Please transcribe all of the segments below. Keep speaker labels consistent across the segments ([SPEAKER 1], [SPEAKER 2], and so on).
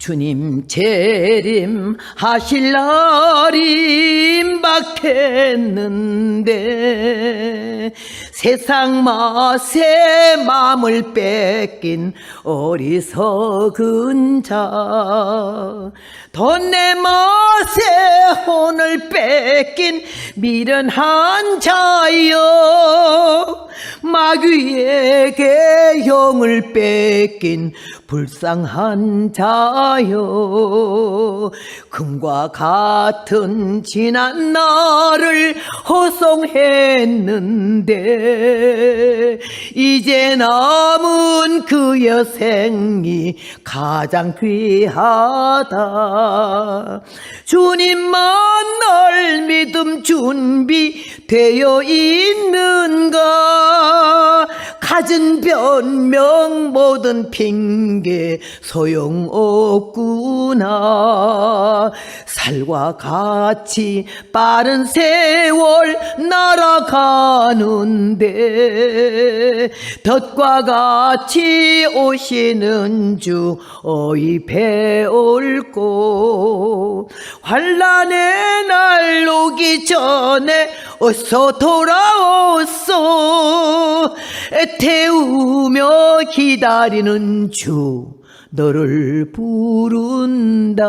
[SPEAKER 1] 주님 재림하실 날이 임박했는데 세상 맛에 마음을 뺏긴 어리석은 자, 돈내 맛에 혼을 뺏긴 미련한 자여, 마귀에게 영을 뺏긴 불쌍한 자여, 금과 같은 지난 날을 호송했는데 이제 남은 그 여생이 가장 귀하다. 주님 만날 믿음 준비되어 있는가? 가진 변명 모든 핑계 소용없구나. 살과 같이 빠른 세월 날아가는데 덫과 같이 오시는 주 어이 배울고, 환난의 날 오기 전에 어서 돌아오소. 애태우며 기다리는 주 너를 부른다.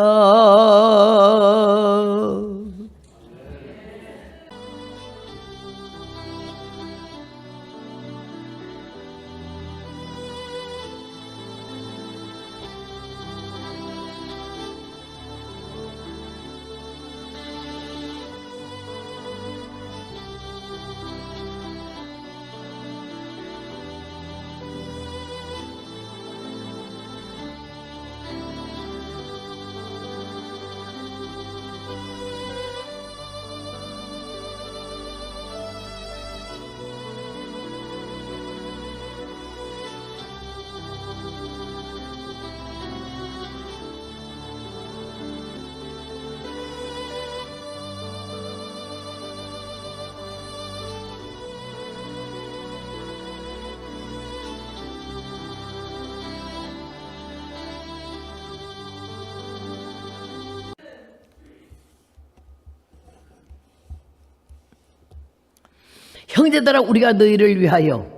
[SPEAKER 1] 형제들아, 우리가 너희를 위하여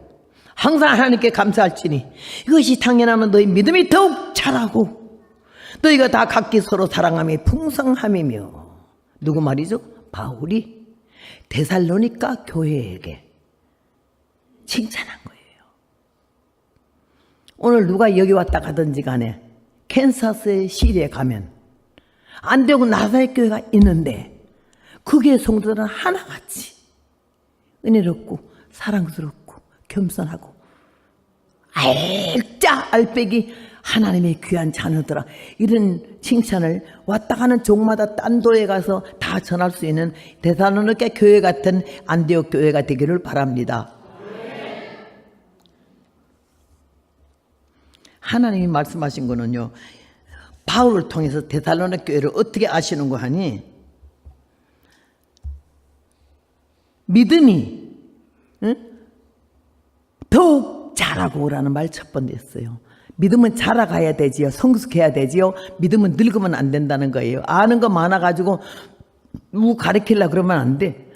[SPEAKER 1] 항상 하나님께 감사할지니 이것이 당연하면 너희 믿음이 더욱 자라고 너희가 다 각기 서로 사랑함이 풍성함이며. 누구 말이죠? 바울이 데살로니가 교회에게 칭찬한 거예요. 오늘 누가 여기 왔다 가든지 간에 캔사스의 시리에 가면 안디옥 나사렛 교회가 있는데 그 교회 성도들은 하나같이 은혜롭고 사랑스럽고 겸손하고 알짜 알배기 하나님의 귀한 자녀들아, 이런 칭찬을 왔다 가는 종마다 딴 도에 가서 다 전할 수 있는 데살로니가 교회 같은 안디옥 교회가 되기를 바랍니다. 하나님이 말씀하신 거는요, 바울을 통해서 데살로니가 교회를 어떻게 아시는 거 하니, 믿음이 더욱 자라고 오라는 말 첫 번째 했어요. 믿음은 자라가야 되지요. 성숙해야 되지요. 믿음은 늙으면 안 된다는 거예요. 아는 거 많아가지고 가르치려고 그러면 안 돼.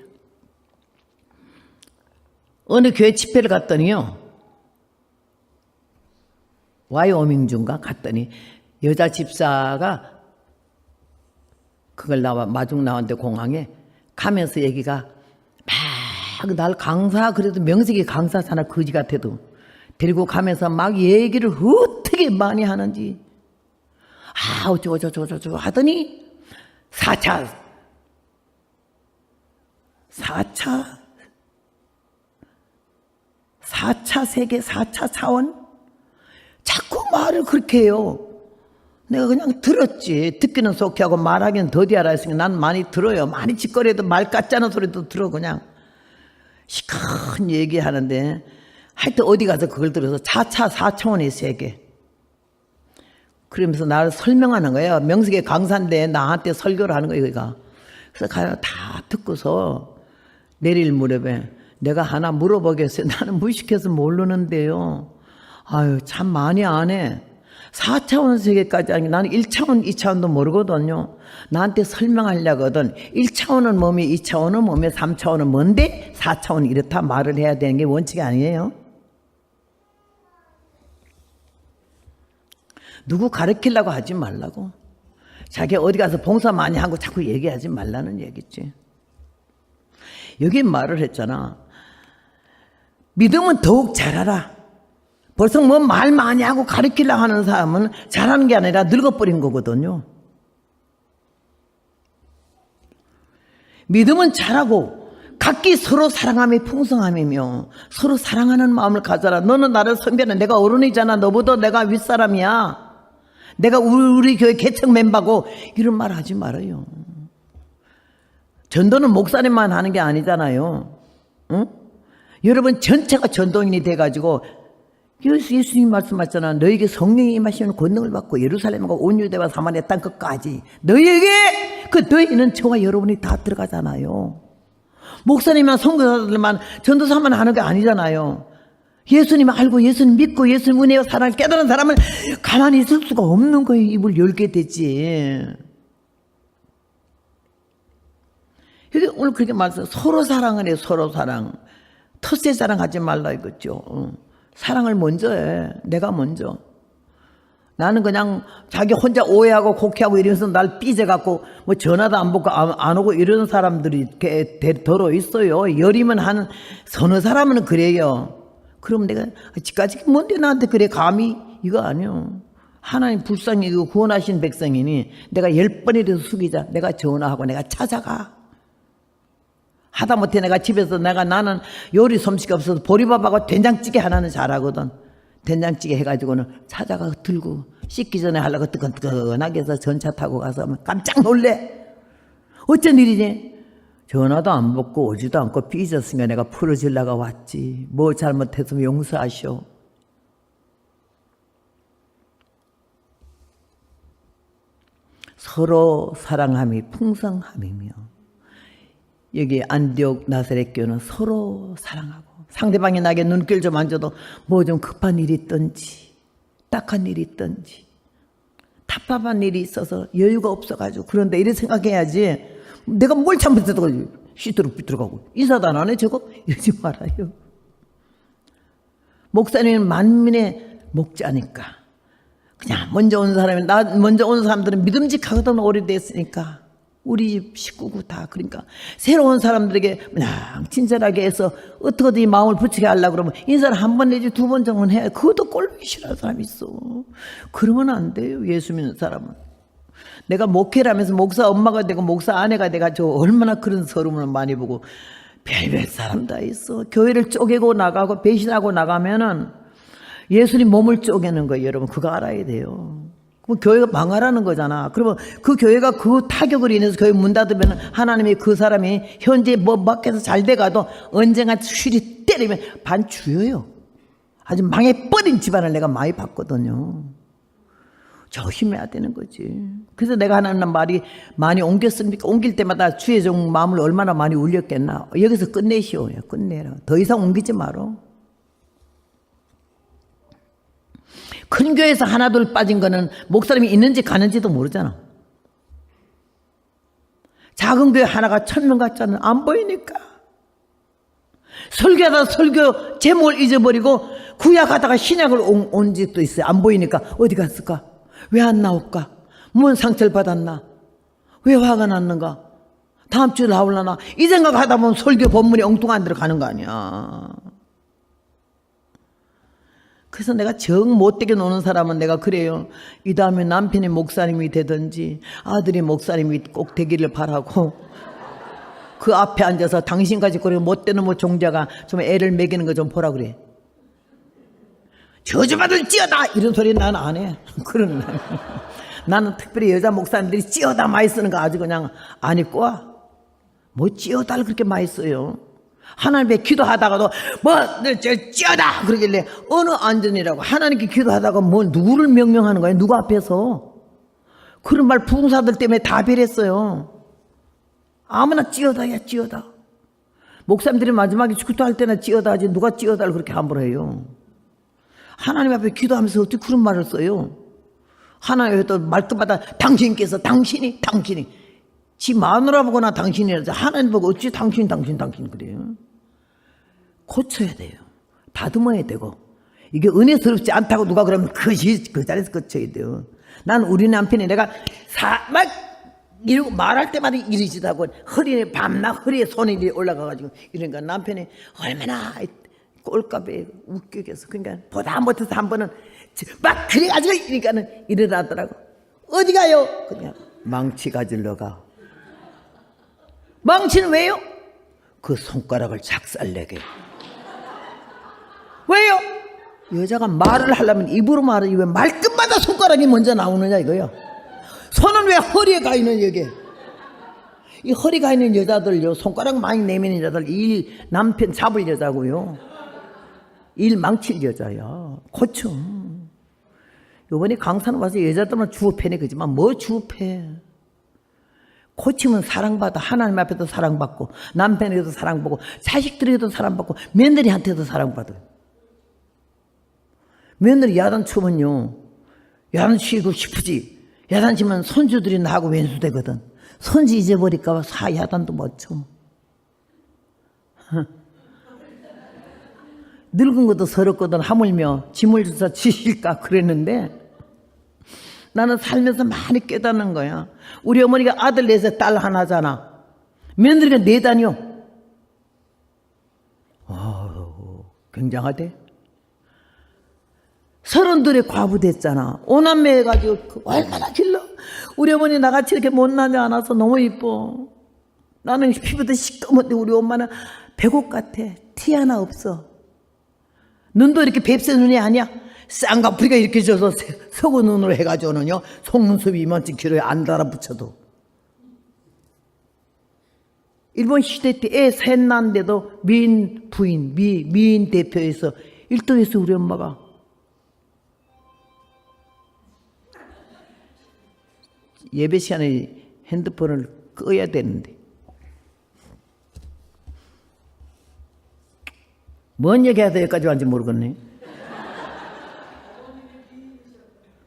[SPEAKER 1] 어느 교회 집회를 갔더니요, 와이오밍주인가 갔더니 여자 집사가 그걸 마중 나왔는데 공항에 가면서 얘기가 막 날 강사, 그래도 명색이 강사잖아, 거지 같아도. 데리고 가면서 막 얘기를 어떻게 많이 하는지, 어쩌고 하더니 4차 세계, 4차 차원? 자꾸 말을 그렇게 해요. 내가 그냥 들었지. 듣기는 속히 하고 말하기는 더디하라 했으니까 난 많이 들어요. 많이 짓거리도 말 같자는 소리도 들어. 그냥 시큰 얘기하는데 하여튼 어디 가서 그걸 들어서 4차 4차원의 세계, 그러면서 나를 설명하는 거예요. 명색의 강사인데 나한테 설교를 하는 거예요. 그러니까. 그래서 가요. 다 듣고서 내릴 무렵에 내가 하나 물어보겠어요. 나는 무식해서 모르는데요. 아유, 참 많이 안 해. 4차원 세계까지 아니고 나는 1차원, 2차원도 모르거든요. 나한테 설명하려거든. 1차원은 몸이, 2차원은 몸이, 3차원은 뭔데 4차원은 이렇다 말을 해야 되는 게 원칙이 아니에요. 누구 가르치려고 하지 말라고. 자기 어디 가서 봉사 많이 하고 자꾸 얘기하지 말라는 얘기지. 여기 말을 했잖아. 믿으면 더욱 잘하라. 벌써 뭐 말 많이 하고 가르치려고 하는 사람은 잘하는 게 아니라 늙어버린 거거든요. 믿으면 잘하고 각기 서로 사랑함이 풍성함이며 서로 사랑하는 마음을 가져라. 너는 나를 선배는 내가 어른이잖아. 너보다 내가 윗사람이야. 내가 우리 교회 개척 멤버고 이런 말 하지 말아요. 전도는 목사님만 하는 게 아니잖아요. 응? 여러분 전체가 전도인이 돼가지고 예수님 말씀하셨잖아. 너에게 성령이 임하시는 권능을 받고 예루살렘과 온 유대와 사마리아 땅 끝까지 너에게 그 너희는 저와 여러분이 다 들어가잖아요. 목사님만 선교사들만 전도사만 하는 게 아니잖아요. 예수님 알고 예수님 믿고 예수님 은혜와 사랑을 깨달은 사람은 가만히 있을 수가 없는 거예요. 입을 열게 되지. 오늘 그렇게 말해서 서로 사랑을 해. 서로 사랑. 텃세 자랑하지 말라 이거죠. 사랑을 먼저 해. 내가 먼저. 나는 그냥 자기 혼자 오해하고 곡해하고 이러면서 날 삐져갖고 뭐 전화도 안 받고 안 오고 이런 사람들이 더러 있어요. 열이면 한 서너 사람은 그래요. 그럼 내가 지까지 뭔데 나한테 그래 감히 이거 아니요. 하나님 불쌍히 이거 구원하신 백성이니 내가 10번이라도 숙이자. 내가 전화하고 내가 찾아가. 하다못해 내가 집에서 나는 요리 솜씨가 없어서 보리밥하고 된장찌개 하나는 잘하거든. 된장찌개 해가지고는 찾아가 들고 씻기 전에 하려고 뜨끈뜨끈하게 해서 전차 타고 가서 깜짝 놀래. 어쩐 일이지? 전화도 안 받고 오지도 않고 삐졌으니까 내가 풀어주려고 왔지. 뭐 잘못했으면 용서하시오. 서로 사랑함이 풍성함이며 여기 안디옥 나사렛 교회는 서로 사랑하고 상대방이 나에게 눈길 좀 앉아도 뭐 좀 급한 일이 있든지 딱한 일이 있든지 답답한 일이 있어서 여유가 없어가지고 그런데 이래 생각해야지. 내가 뭘 잘못했다고 시들어비들어가고 인사도 안 하네 저거? 이러지 말아요. 목사님은 만민의 목자니까 그냥 먼저 온 사람이 먼저 온 사람들은 믿음직하거든. 오래됐으니까 우리 집 식구고 다. 그러니까 새로운 사람들에게 그냥 친절하게 해서 어떻게든 이 마음을 붙이게 하려고 그러면 인사를 한 번 내지 두 번 정도는 해야. 그것도 꼴보기 싫어하는 사람이 있어. 그러면 안 돼요. 예수 믿는 사람은. 내가 목회를 하면서 목사 엄마가 되고 목사 아내가 돼가지고 얼마나 그런 서름을 많이 보고 별별 사람 다 있어. 교회를 쪼개고 나가고 배신하고 나가면은 예수님 몸을 쪼개는 거예요. 여러분 그거 알아야 돼요. 그럼 교회가 망하라는 거잖아. 그러면 그 교회가 그 타격을 인해서 교회 문 닫으면 하나님이 그 사람이 현재 뭐 밖에서 잘 돼가도 언젠가 휘리 때리면 반주여요. 아주 망해버린 집안을 내가 많이 봤거든요. 조심해야 되는 거지. 그래서 내가 하는 말이 많이 옮겼습니까? 옮길 때마다 주의 종 마음을 얼마나 많이 울렸겠나. 여기서 끝내시오. 끝내라. 더 이상 옮기지 말어. 큰 교회에서 하나둘 빠진 거는 목사님이 있는지 가는지도 모르잖아. 작은 교회 하나가 1000명 같잖아. 안 보이니까. 설교하다 설교 제목을 잊어버리고 구약하다가 신약을 온 집도 있어요. 안 보이니까 어디 갔을까? 왜 안 나올까? 뭔 상처를 받았나? 왜 화가 났는가? 다음 주에 나올라나? 이 생각하다 보면 설교 본문이 엉뚱한 데로 가는 거 아니야. 그래서 내가 정 못되게 노는 사람은 내가 그래요. 이 다음에 남편이 목사님이 되든지 아들이 목사님이 꼭 되기를 바라고 그 앞에 앉아서 당신까지 그래 못되는 뭐 종자가 좀 애를 먹이는 거 좀 보라 그래. 저주받을 찌어다 이런 소리 나는 안 해. 그런 나는 특별히 여자 목사님들이 찌어다 많이 쓰는 거 아주 그냥 안 입고 와. 뭐 찌어다를 그렇게 많이 써요. 하나님께 기도하다가도 뭐 찌어다 그러길래 어느 안전이라고 하나님께 기도하다가 뭘 누구를 명령하는 거야? 누구 앞에서? 그런 말 부흥사들 때문에 다 배렸어요. 아무나 찌어다야 찌어다. 목사님들이 마지막에 기도할 때나 찌어다 하지 누가 찌어다를 그렇게 함부로 해요. 하나님 앞에 기도하면서 어떻게 그런 말을 써요? 하나님도 말끝마다 당신께서 당신이 지 마누라 보거나 당신이라서 하나님 보고 어찌 당신 그래요. 고쳐야 돼요. 다듬어야 되고 이게 은혜스럽지 않다고 누가 그러면 그 자리에서 고쳐야 돼요. 난 우리 남편이 내가 막 이러고 말할 때마다 이러지다고 허리에 밤낮 허리에 손이 올라가가지고 이러니까 남편이 얼마나 꼴값에 웃기겠어. 그러니까 보다 못해서 한 번은 막 그래가지고 이러니까는 일어나더라고. 어디 가요? 그냥 망치 가지러 가. 망치는 왜요? 그 손가락을 작살내게. 왜요? 여자가 말을 하려면 입으로 말을 왜 말끝마다 손가락이 먼저 나오느냐 이거요. 손은 왜 허리에 가 있는 여기? 이 허리 가 있는 여자들요, 손가락 많이 내미는 여자들 일 남편 잡을 여자고요, 일 망칠 여자야. 고쳐. 요번에 강산 와서 여자들만 주업해내 그지만 뭐 주업해. 고치면 사랑받아. 하나님 앞에도 사랑받고 남편에게도 사랑받고 자식들에게도 사랑받고 며느리한테도 사랑받아. 며느리 야단치면요, 야단치고 싶으지. 야단치면 손주들이 나하고 왼수되거든. 손주 잊어버릴까 봐 야단도 못 쳐. 늙은 것도 서럽거든. 하물며 짐을 주사 지실까 그랬는데 나는 살면서 많이 깨닫는 거야. 우리 어머니가 아들 넷에 딸 하나잖아. 며느리가 네 단이요. 굉장하대. 32에 과부됐잖아. 오남매 해가지고 얼마나 길러. 우리 어머니 나같이 이렇게 못나지 않아서 너무 이뻐. 나는 피부도 시꺼먼데 우리 엄마는 백옥 같아. 티 하나 없어. 눈도 이렇게 뱁새 눈이 아니야. 쌍꺼풀이가 이렇게 져서 서구 눈으로 해가지고는요, 속눈썹이 이만큼 길어요. 안 달아붙여도. 일본 시대 때 애 셋 낳는데도 미인 부인, 미인 대표에서 1등했어 우리 엄마가. 예배 시간에 핸드폰을 꺼야 되는데. 뭔 얘기해야 돼 여기까지 왔는지 모르겠네.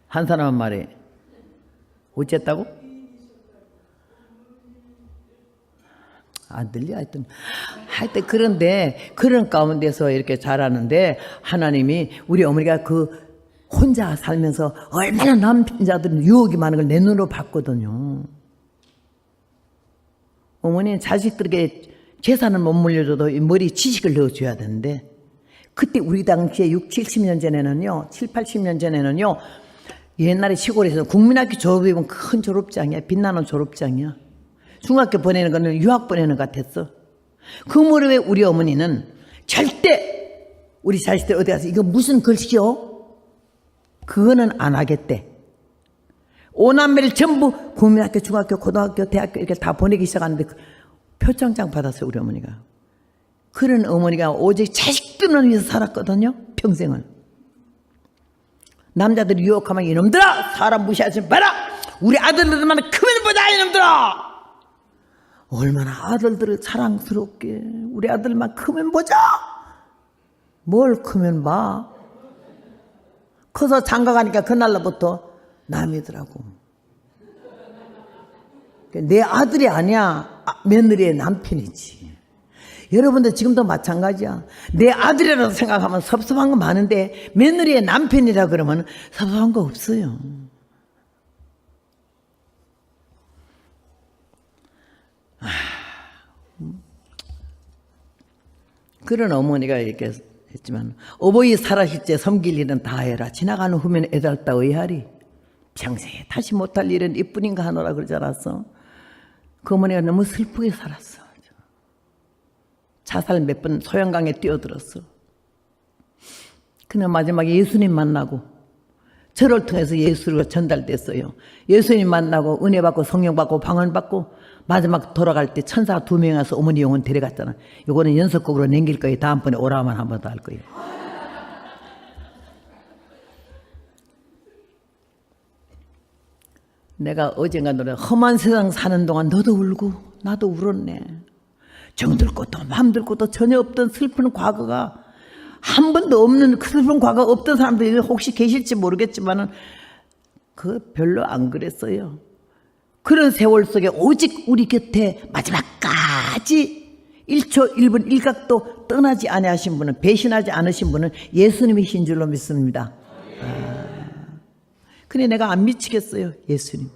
[SPEAKER 1] 한 사람은 말해. 어쨌다고? 안 들려. 하여튼 그런데 그런 가운데서 이렇게 자라는데 하나님이 우리 어머니가 그 혼자 살면서 얼마나 남편자들은 유혹이 많은 걸 내 눈으로 봤거든요. 어머니는 자식들에게 재산을 못 물려줘도 머리 지식을 넣어줘야 되는데, 그때 우리 당시에 6, 70년 전에는요, 7, 80년 전에는요, 옛날에 시골에서 국민학교 졸업이면 큰 졸업장이야. 빛나는 졸업장이야. 중학교 보내는 거는 유학 보내는 것 같았어. 그 무렵에 우리 어머니는 절대 우리 자식들 어디 가서 이거 무슨 글씨요? 그거는 안 하겠대. 5남매를 전부 국민학교, 중학교, 고등학교, 대학교 이렇게 다 보내기 시작하는데 표창장 받았어요 우리 어머니가. 그런 어머니가 오직 자식들을 위해서 살았거든요 평생을. 남자들이 유혹하면 이놈들아 사람 무시하지 마라, 우리 아들들만 크면 보자 이놈들아. 얼마나 아들들을 사랑스럽게 우리 아들만 크면 보자. 뭘 크면 봐. 커서 장가가니까 그날로부터 남이더라고. 내 아들이 아니야. 며느리의 남편이지. 여러분들 지금도 마찬가지야. 내 아들이라고 생각하면 섭섭한 거 많은데 며느리의 남편이라 그러면 섭섭한 거 없어요. 그런 어머니가 이렇게 했지만 어버이 살아실 때 섬길 일은 다 해라. 지나가는 후면 애달다 의하리. 평생에 다시 못할 일은 이뿐인가 하노라 그러지 않았어? 그 어머니가 너무 슬프게 살았어. 자살 몇 번 소양강에 뛰어들었어. 그날 마지막에 예수님 만나고 저를 통해서 예수가 전달됐어요. 예수님 만나고 은혜 받고 성령 받고 방언 받고 마지막 돌아갈 때 천사 2명이 와서 어머니 영혼 데려갔잖아. 요거는 연속곡으로 남길 거예요. 다음번에 오라면 한 번 더 할 거예요. 내가 어젠가 노래 험한 세상 사는 동안 너도 울고 나도 울었네. 정들 것도 맘들 것도 전혀 없던 슬픈 과거가, 한 번도 없는 슬픈 과거가 없던 사람들이 혹시 계실지 모르겠지만은 별로 안 그랬어요. 그런 세월 속에 오직 우리 곁에 마지막까지 1초 1분 1각도 떠나지 아니하신 분은, 배신하지 않으신 분은 예수님이신 줄로 믿습니다. 근데 내가 안 미치겠어요. 예수님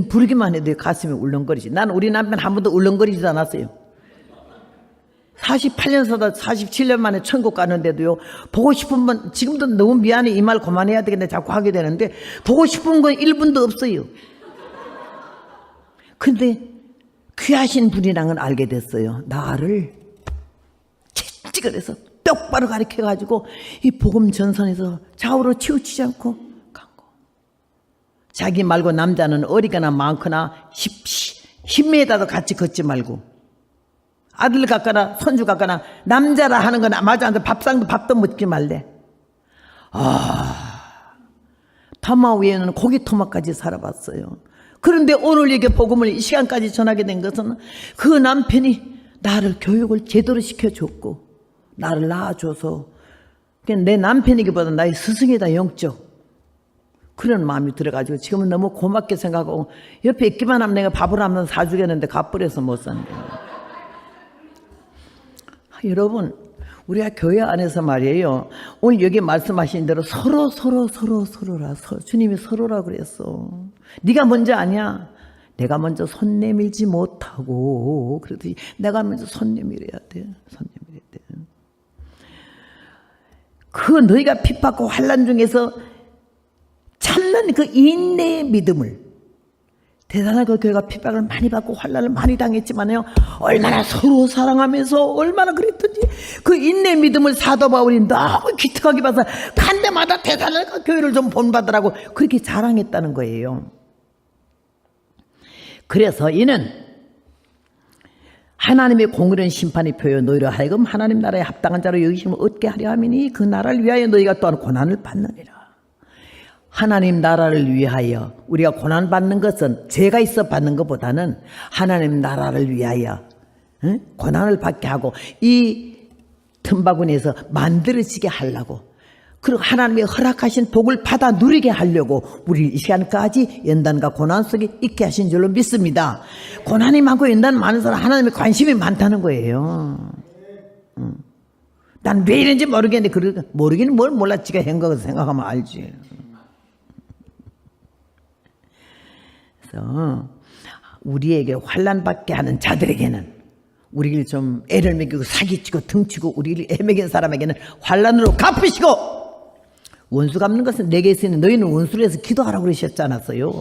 [SPEAKER 1] 부르기만 해도 가슴이 울렁거리지. 난 우리 남편 한 번도 울렁거리지도 않았어요. 48년 살다 47년 만에 천국 가는데도요, 보고 싶은 분, 지금도 너무 미안해, 이 말 그만해야 되겠네 자꾸 하게 되는데, 보고 싶은 건 1분도 없어요. 근데 귀하신 분이랑은 알게 됐어요. 나를 채찍을 해서 똑바로 가르쳐가지고 이 복음 전선에서 좌우로 치우치지 않고 간 거. 자기 말고 남자는 어리거나 많거나 10m도 같이 걷지 말고, 아들 같거나 손주 같거나 남자라 하는 건 맞아 앉아 밥도 먹지 말래. 타마 위에는 고기 토막까지 살아봤어요. 그런데 오늘 이게 복음을 이 시간까지 전하게 된 것은 그 남편이 나를 교육을 제대로 시켜줬고 나를 낳아줘서, 내 남편이기보다 나의 스승이다, 영적. 그런 마음이 들어가지고 지금은 너무 고맙게 생각하고, 옆에 있기만 하면 내가 밥을 한번 사주겠는데 가버려서 못 사는 거예요. 여러분, 우리가 교회 안에서 말이에요, 오늘 여기 말씀하신 대로 서로라. 주님이 서로라 그랬어. 네가 먼저 아니야. 내가 먼저 손 내밀지 못하고, 그러더니 내가 먼저 손 내밀어야 돼. 그 너희가 핍받고 환난 중에서 참는 그 인내의 믿음을, 대단한 그 교회가 핍박을 많이 받고 환난을 많이 당했지만요, 얼마나 서로 사랑하면서 얼마나 그랬던지 그 인내 믿음을 사도 바울이 너무 기특하게 봐서 간 데마다 대단한 그 교회를 좀 본받으라고 그렇게 자랑했다는 거예요. 그래서 이는 하나님의 공의로운 심판이 표여 너희로 하여금 하나님 나라에 합당한 자로 여기심을 얻게 하려 함이니 그 나라를 위하여 너희가 또한 고난을 받느니라. 하나님 나라를 위하여 우리가 고난받는 것은 죄가 있어 받는 것보다는 하나님 나라를 위하여 고난을 받게 하고 이 틈바구니에서 만들어지게 하려고, 그리고 하나님이 허락하신 복을 받아 누리게 하려고 우리 이 시간까지 연단과 고난 속에 있게 하신 줄로 믿습니다. 고난이 많고 연단 많은 사람 하나님의 관심이 많다는 거예요. 난 왜 이런지 모르겠는데, 모르기는 뭘 몰라, 지가 한 거 생각하면 알지. 우리에게 환난받게 하는 자들에게는, 우리를 좀 애를 먹이고 사기치고 등치고 우리를 애먹인 사람에게는 환난으로 갚으시고, 원수 갚는 것은 내게 있으니 너희는 원수를 해서 기도하라고 그러셨지 않았어요?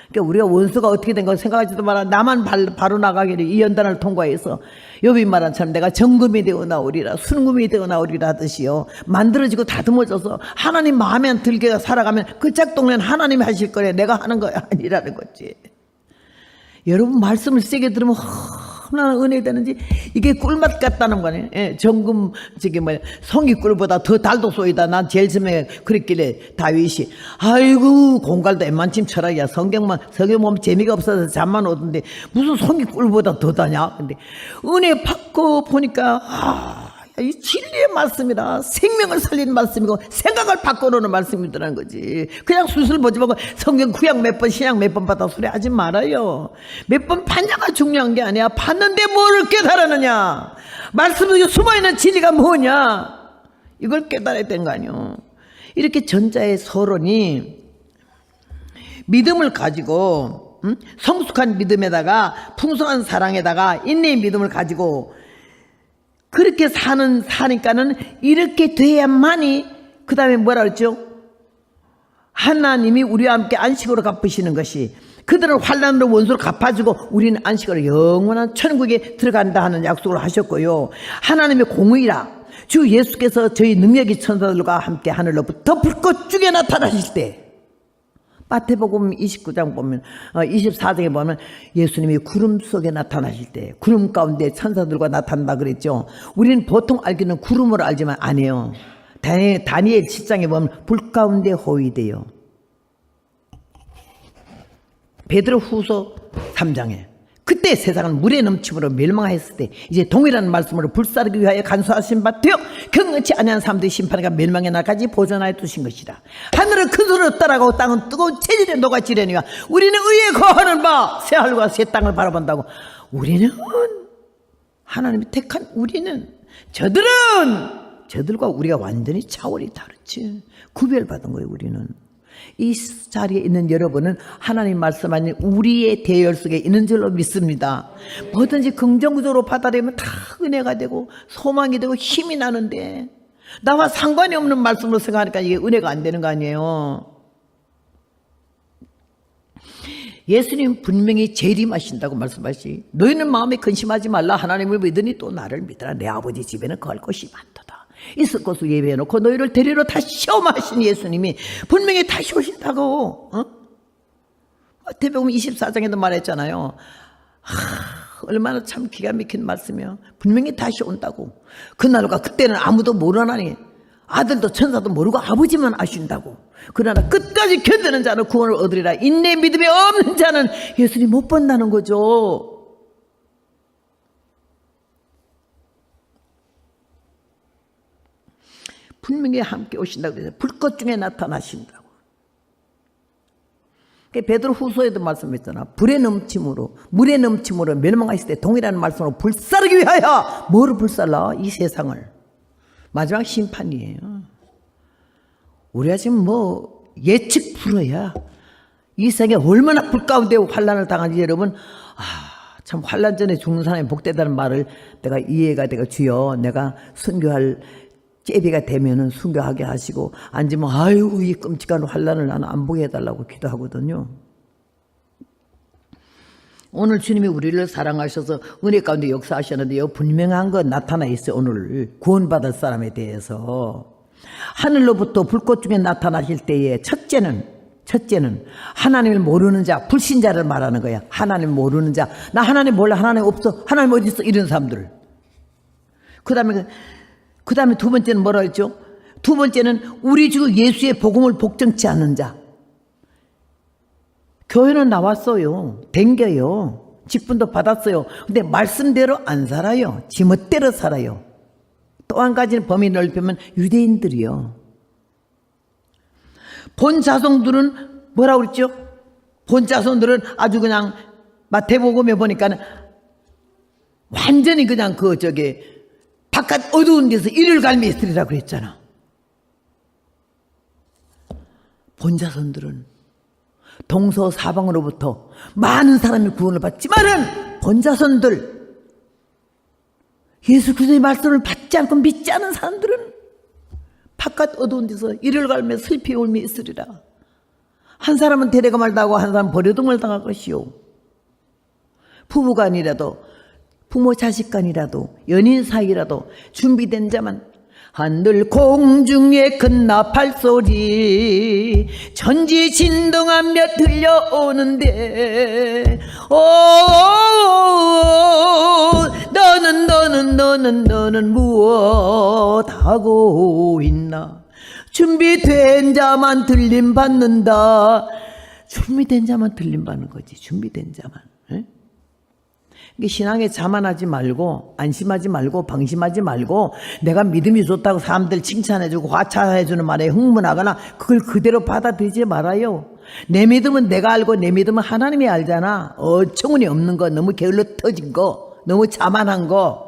[SPEAKER 1] 그러니까 우리가 원수가 어떻게 된 거 생각하지도 마라. 나만 바로 나가기를 이 연단을 통과해서 욥이 말한 처럼 내가 정금이 되어 나오리라, 순금이 되어 나오리라 하듯이요, 만들어지고 다듬어져서 하나님 마음에 안 들게 살아가면 그 짝동네는 하나님이 하실 거래, 내가 하는 거 아니라는 거지. 여러분 말씀을 세게 들으면 얼마나 은혜 되는지. 이게 꿀맛 같다는 거네. 예, 정금 송이 꿀보다 더 달도 쏘이다. 난 제일 처음에 그랬길래 다윗이 아이고 공갈도 웬만침 철학이야. 성경 보면 재미가 없어서 잠만 오던데 무슨 송이 꿀보다 더 다냐. 근데 은혜 받고 보니까 이 진리의 말씀이라 생명을 살리는 말씀이고 생각을 바꿔놓는 말씀이더라는 거지. 그냥 수술 보지 말고 성경 구약 몇 번 신약 몇 번 받아 소리 하지 말아요. 몇 번 받냐가 중요한 게 아니야. 받는데 뭘 깨달았느냐, 말씀 속에 숨어있는 진리가 뭐냐, 이걸 깨달아야 되는 거 아니요. 이렇게 전자의 서론이 믿음을 가지고 성숙한 믿음에다가 풍성한 사랑에다가 인내의 믿음을 가지고 그렇게 사니까는 이렇게 돼야만이, 그 다음에 뭐라 그랬죠? 하나님이 우리와 함께 안식으로 갚으시는 것이, 그들은 환난으로 원수로 갚아주고 우리는 안식으로 영원한 천국에 들어간다 하는 약속을 하셨고요. 하나님의 공의라, 주 예수께서 저희 능력이 천사들과 함께 하늘로부터 불꽃 중에 나타나실 때, 마태복음 29장 보면 24장에 보면 예수님이 구름 속에 나타나실 때 구름 가운데 천사들과 나타난다 그랬죠. 우리는 보통 알기는 구름으로 알지만 아니에요. 다니엘 7장에 보면 불 가운데 호위돼요. 베드로 후서 3장에 그때 세상은 물의 넘침으로 멸망하였을 때 이제 동일한 말씀으로 불사르기 위하여 간수하신 바 되어 경건치 아니한 사람들의 심판과 멸망의 날까지 보존하여 두신 것이다. 하늘은 큰 소리로 따라가고 땅은 뜨거운 체질에 녹아지려니와 우리는 의에 거하는 바 새 하늘과 새 땅을 바라본다고. 우리는 하나님이 택한 우리는 저들과 우리가 완전히 차원이 다르지. 구별받은 거예요. 우리는. 이 자리에 있는 여러분은 하나님 말씀하신 우리의 대열 속에 있는 줄로 믿습니다. 뭐든지 긍정적으로 받아들이면 다 은혜가 되고 소망이 되고 힘이 나는데 나와 상관이 없는 말씀으로 생각하니까 이게 은혜가 안 되는 거 아니에요. 예수님 분명히 재림하신다고 말씀하시. 너희는 마음에 근심하지 말라. 하나님을 믿으니 또 나를 믿으라. 내 아버지 집에는 거할 것이 많도다. 있을 것을 예배해놓고 너희를 데리러 다시 시험하신 예수님이 분명히 다시 오신다고. 마태복음 24장에도 말했잖아요. 얼마나 참 기가 막힌 말씀이요. 분명히 다시 온다고. 그날과 그때는 아무도 모르나니 아들도 천사도 모르고 아버지만 아신다고. 그러나 끝까지 견디는 자는 구원을 얻으리라. 인내 믿음이 없는 자는 예수님 못 본다는 거죠. 분명히 함께 오신다고 그래서 불꽃 중에 나타나신다고. 베드로 후서에도 말씀했잖아. 불의 넘침으로 물의 넘침으로 멸망하실 때 동일한 말씀으로 불사르기 위하여. 뭐를 불살라? 이 세상을. 마지막 심판이에요. 우리가 지금 뭐 예측 불허야. 이 세상에 얼마나 불 가운데 환난을 당하는지 여러분, 참 환난 전에 죽는 사람이 복되다는 말을 내가 이해가 되고 주여 내가 순교할 제비가 되면은 순교하게 하시고 앉으면 아유 이 끔찍한 환난을 나는 안 보게 해달라고 기도하거든요. 오늘 주님이 우리를 사랑하셔서 은혜 가운데 역사하셨는데요. 분명한 거 나타나 있어요. 오늘 구원받을 사람에 대해서. 하늘로부터 불꽃 중에 나타나실 때에 첫째는 하나님을 모르는 자, 불신자를 말하는 거야. 하나님 모르는 자. 나 하나님 몰라. 하나님 없어. 하나님 어디 있어? 이런 사람들. 그 다음에 두 번째는 뭐라 했죠? 두 번째는 우리 주 예수의 복음을 복종치 않는 자. 교회는 나왔어요. 댕겨요. 직분도 받았어요. 근데 말씀대로 안 살아요. 지멋대로 살아요. 또 한 가지는 범위 넓히면 유대인들이요. 본 자손들은 뭐라고 그랬죠? 본 자손들은 아주 그냥 마태복음에 보니까 완전히 그냥 바깥 어두운 데서 이를 갈며 있으리라고 그랬잖아. 본 자손들은 동서사방으로부터 많은 사람이 구원을 받지만은 본 자손들, 예수 그리스도의 말씀을 받지 않고 믿지 않은 사람들은 바깥 어두운 데서 이를 갈며 슬피 울며 있으리라. 한 사람은 데려가 말다고 한 사람은 버려둠을 당할 것이요. 부부간이라도 부모 자식간이라도 연인 사이라도 준비된 자만. 하늘 공중에 큰 나팔 소리 천지 진동하며 들려오는데 너는 무엇하고 있나. 준비된 자만 들림 받는다. 준비된 자만 들림 받는 거지. 준비된 자만. 신앙에 자만하지 말고 안심하지 말고 방심하지 말고 내가 믿음이 좋다고 사람들 칭찬해주고 화차해주는 말에 흥분하거나 그걸 그대로 받아들이지 말아요. 내 믿음은 내가 알고 내 믿음은 하나님이 알잖아. 어처구니 없는 거, 너무 게을러 터진 거, 너무 자만한 거.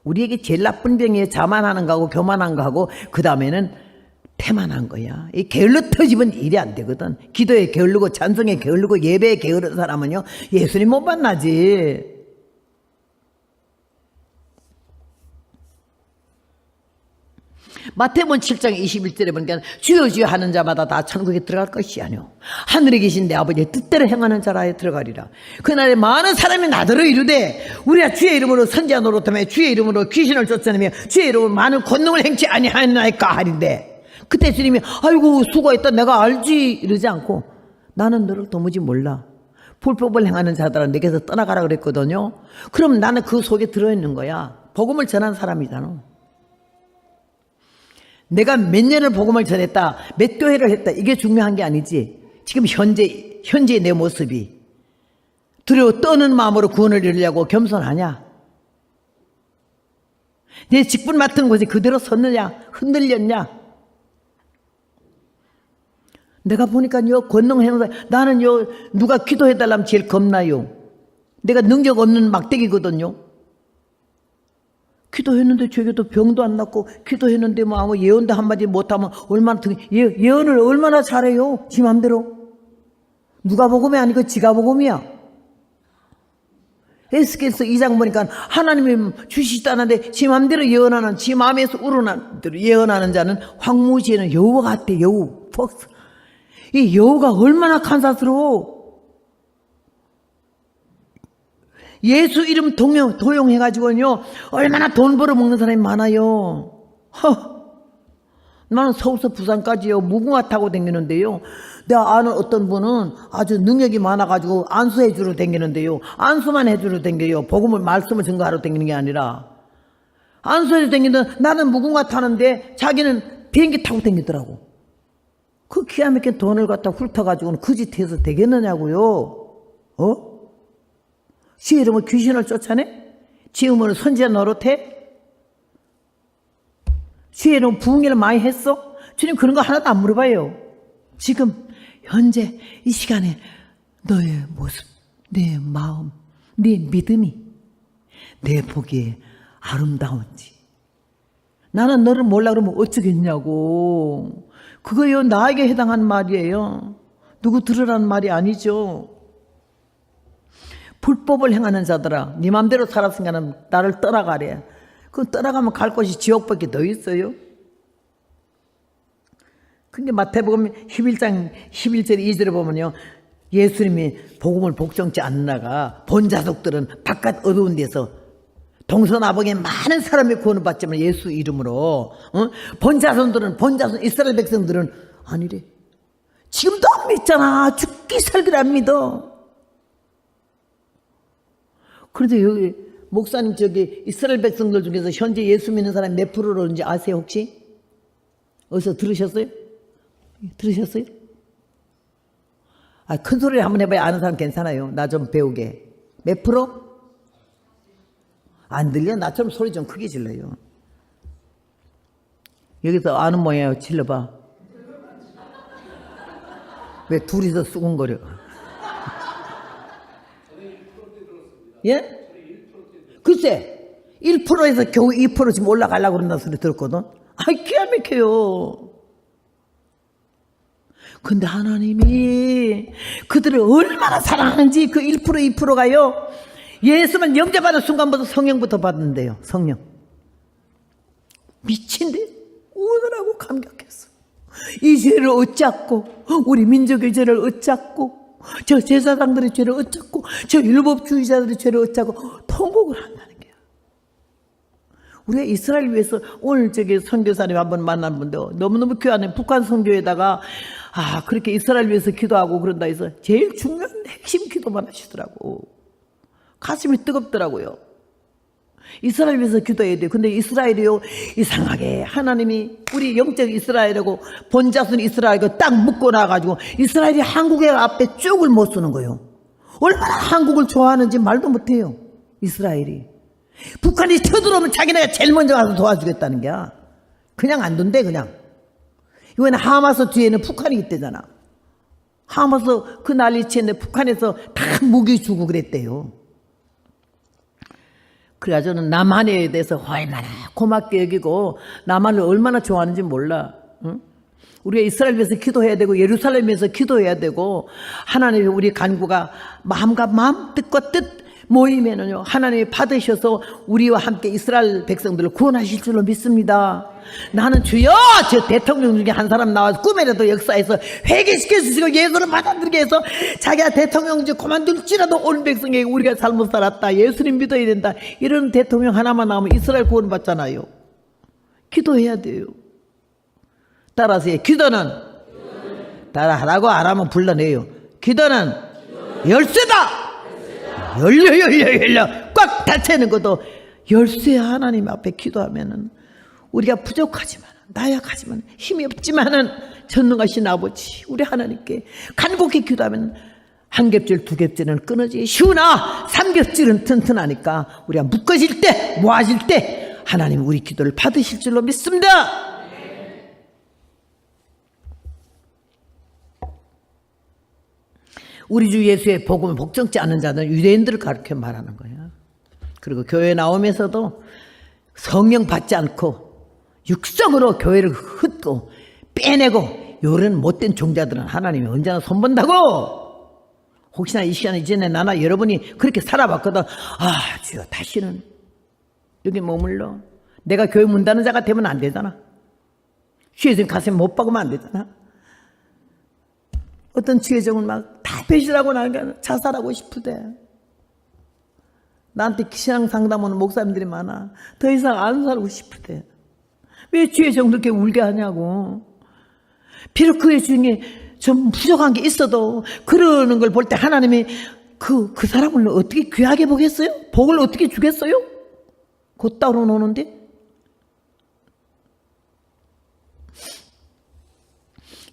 [SPEAKER 1] 우리에게 제일 나쁜 병이에요. 자만하는 거하고 교만한 거하고 그 다음에는 태만한 거야. 이 게을러 터지면 일이 안 되거든. 기도에 게을르고 찬송에 게을르고 예배에 게으른 사람은요 예수님 못 만나지. 마태복음 7장 21절에 보니까 주여 주여 하는 자마다 다 천국에 들어갈 것이 아니오 하늘에 계신 내 아버지의 뜻대로 행하는 자라에 들어가리라. 그날에 많은 사람이 나더러 이르되 우리가 주의 이름으로 선지자 노릇하며 주의 이름으로 귀신을 쫓아내며 주의 이름으로 많은 권능을 행치 아니하였나이까 하는데 그때 주님이 아이고 수고했다 내가 알지 이러지 않고 나는 너를 도무지 몰라. 불법을 행하는 자들아 내게서 떠나가라 그랬거든요. 그럼 나는 그 속에 들어있는 거야. 복음을 전한 사람이잖아. 내가 몇 년을 복음을 전했다 몇 교회를 했다 이게 중요한 게 아니지. 지금 현재 현재 내 모습이 두려워 떠는 마음으로 구원을 이루려고 겸손하냐? 내 직분 맡은 곳이 그대로 섰느냐? 흔들렸냐? 내가 보니까요, 권능 행사, 나는요, 누가 기도해달라면 제일 겁나요. 내가 능력 없는 막대기거든요. 기도했는데 저게도 병도 안 낫고, 기도했는데 뭐 아무 예언도 한마디 못하면 얼마나, 예언을 얼마나 잘해요, 지 맘대로. 누가 복음이 아니고 지가 복음이야. 에스겔서 2장 보니까 하나님이 주시다는데 지 맘대로 예언하는, 지 마음에서 우러나는 대로 예언하는 자는 황무지에는 여우와 같대, 여우. 이 여우가 얼마나 간사스러워. 예수 이름 도용해가지고요, 얼마나 돈 벌어먹는 사람이 많아요. 나는 서울서 부산까지요, 무궁화 타고 다니는데요, 내가 아는 어떤 분은 아주 능력이 많아가지고 안수해주러 다니는데요, 안수만 해주러 다녀요. 복음을, 말씀을 증거하러 다니는 게 아니라. 안수해주러 다니는데 나는 무궁화 타는데 자기는 비행기 타고 다니더라고. 그 기가 막힌 돈을 갖다 훑어가지고는 그 짓 해서 되겠느냐고요. 지 이름은 귀신을 쫓아내? 지 이름은 선지자 노릇해? 지 이름은 부흥회를 많이 했어? 주님 그런 거 하나도 안 물어봐요. 지금 현재 이 시간에 너의 모습, 내 마음, 네 믿음이 내 보기에 아름다운지. 나는 너를 몰라 그러면 어쩌겠냐고. 그거요, 나에게 해당한 말이에요. 누구 들으라는 말이 아니죠. 불법을 행하는 자들아, 네 맘대로 살았으니까 나를 떠나가래. 그 떠나가면 갈 곳이 지옥밖에 더 있어요. 근데 마태복음 11장 11절 2절에 보면요, 예수님이 복음을 복종치 않나가 본 자족들은 바깥 어두운 데서 동서나북에 많은 사람이 구원을 받지만 예수 이름으로, 본 자손 이스라엘 백성들은 아니래. 지금도 안 믿잖아. 죽기 살기를 안 믿어. 그런데 여기 목사님, 저기 이스라엘 백성들 중에서 현재 예수 믿는 사람이 몇 프로인지 아세요 혹시? 어디서 들으셨어요? 들으셨어요? 큰 소리를 한번 해봐야 아는 사람 괜찮아요. 나 좀 배우게. 몇 프로? 안 들려? 나처럼 소리 좀 크게 질러요. 여기서 아는 모양이에요. 질러봐. 왜 둘이서 수군거려? 예? 글쎄 1%에서 겨우 2% 지금 올라가려고 그런다는 소리 들었거든. 기가 막혀요. 근데 하나님이 그들을 얼마나 사랑하는지 그 1% 2%가요, 예수만 영접하는 순간부터 성령부터 받는데요. 성령. 미친데? 오더라고 감격했어. 이 죄를 어쩌고, 우리 민족의 죄를 어쩌고, 저 제사장들의 죄를 어쩌고, 저 율법주의자들의 죄를 어쩌고 통곡을 한다는 거야. 우리가 이스라엘 위해서 오늘 저기 선교사님 한번 만난 분데 너무너무 귀하네. 북한 선교에다가 그렇게 이스라엘 위해서 기도하고 그런다 해서 제일 중요한 핵심 기도만 하시더라고. 가슴이 뜨겁더라고요. 이스라엘 위해서 기도해야 돼요. 근데 이스라엘이요, 이상하게 하나님이 우리 영적 이스라엘하고 본자손 이스라엘하고 딱 묶어놔가지고 이스라엘이 한국의 앞에 쭉을 못 쓰는 거예요. 얼마나 한국을 좋아하는지 말도 못해요. 이스라엘이. 북한이 쳐들어오면 자기네가 제일 먼저 가서 도와주겠다는 게야. 그냥 안 둔대 그냥. 이번에 하마스 뒤에는 북한이 있대잖아. 하마스 그 난리치는데 북한에서 다 무기 주고 그랬대요. 그래야 저는 남한에 대해서 얼마나 고맙게 여기고 남한을 얼마나 좋아하는지 몰라. 응? 우리가 이스라엘 위해서 기도해야 되고 예루살렘 위해서 기도해야 되고, 하나님이 우리 간구가 마음과 마음, 뜻과 뜻 모이면은요, 하나님이 받으셔서 우리와 함께 이스라엘 백성들을 구원하실 줄로 믿습니다. 나는 주여, 저 대통령 중에 한 사람 나와서 꿈에라도 역사에서 회개시켜 주시고 예수를 받아들이게 해서 자기가 대통령 중 그만둘지라도 온 백성에게 우리가 잘못 살았다, 예수님 믿어야 된다, 이런 대통령 하나만 나오면 이스라엘 구원 받잖아요. 기도해야 돼요. 따라서 해. 기도는 따라하라고 안 하면 불러내요. 기도는 열쇠다. 열려 꽉 닫혀있는 것도 열쇠야. 하나님 앞에 기도하면은 우리가 부족하지만, 나약하지만, 힘이 없지만은 전능하신 아버지 우리 하나님께 간곡히 기도하면 한 겹질 두 겹질은 끊어지기 쉬우나 삼 겹질은 튼튼하니까 우리가 묶어질 때 모아질 때 하나님 우리 기도를 받으실 줄로 믿습니다. 우리 주 예수의 복음을 복종치 않는 자는 유대인들을 가르쳐 말하는 거야. 그리고 교회 나오면서도 성령 받지 않고 육성으로 교회를 흩고 빼내고 요런 못된 종자들은 하나님이 언제나 손본다고. 혹시나 이 시간 이전에 나나 여러분이 그렇게 살아봤거든. 아 주여 다시는 여기 머물러. 내가 교회 문 닫는 자가 되면 안 되잖아. 주의 가슴 못 박으면 안 되잖아. 어떤 주의종은 막 다 배신하고 나니까 자살하고 싶으대. 나한테 신앙 상담 오는 목사님들이 많아. 더 이상 안 살고 싶으대. 왜 주의종 그렇게 울게 하냐고. 비록 그의 중에 좀 부족한 게 있어도 그러는 걸 볼 때 하나님이 그 사람을 어떻게 귀하게 보겠어요? 복을 어떻게 주겠어요? 곧 따로 노는데?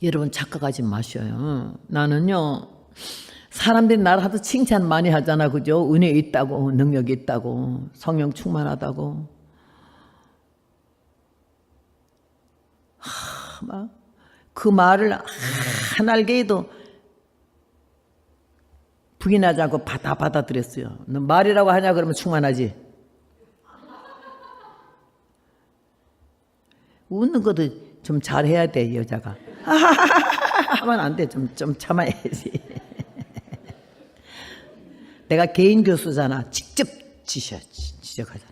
[SPEAKER 1] 여러분 착각하지 마셔요. 나는요 사람들이 나를 하도 칭찬 많이 하잖아. 그죠? 은혜 있다고 능력이 있다고 성령 충만하다고 막 그 말을 한 알게에도 부인하지 않고 다 받아들였어요. 너 말이라고 하냐 그러면 충만하지. 웃는 것도 좀 잘해야 돼 여자가. 하면 안 돼. 좀 참아야지. 내가 개인 교수잖아. 직접 지적하잖아.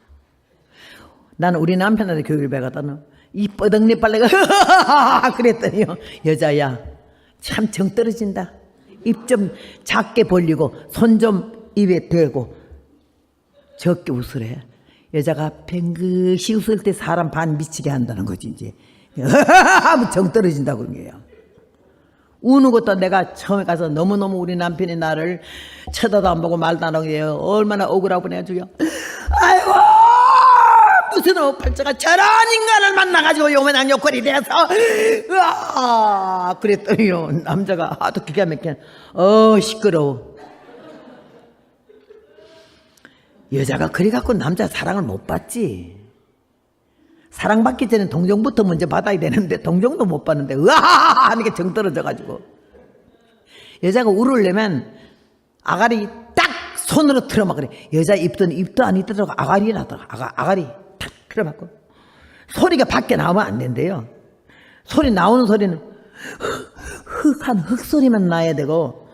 [SPEAKER 1] 나는 우리 남편한테 교육을 배웠다는 이 뻐덕니 빨래가 그랬더니요. 여자야 참 정 떨어진다. 입 좀 작게 벌리고 손 좀 입에 대고 적게 웃으래. 여자가 뱅긋이 웃을 때 사람 반 미치게 한다는 거지 이제. 하면 정 떨어진다고 그런 거예요. 우는 것도 내가 처음에 가서 너무너무 우리 남편이 나를 쳐다도 안 보고 말도 안 하고 얼마나 억울하고 내가 죽여. 아이고 무슨 팔자가 저런 인간을 만나가지고 요만한 요꼴이 돼서 으아 그랬더니요 남자가 하도 기가 막혀. 시끄러워. 여자가 그래갖고 남자 사랑을 못 받지. 사랑받기 전에 동정부터 먼저 받아야 되는데 동정도 못 받는데 으아 하는 게 정 떨어져가지고 여자가 울으려면 아가리 딱 손으로 틀어막 그래. 여자 입도 안 있더라고. 아가리 나더라고. 아가리 탁 틀어막고 소리가 밖에 나오면 안 된대요. 소리 나오는 소리는 흑한 흑소리만 나야 되고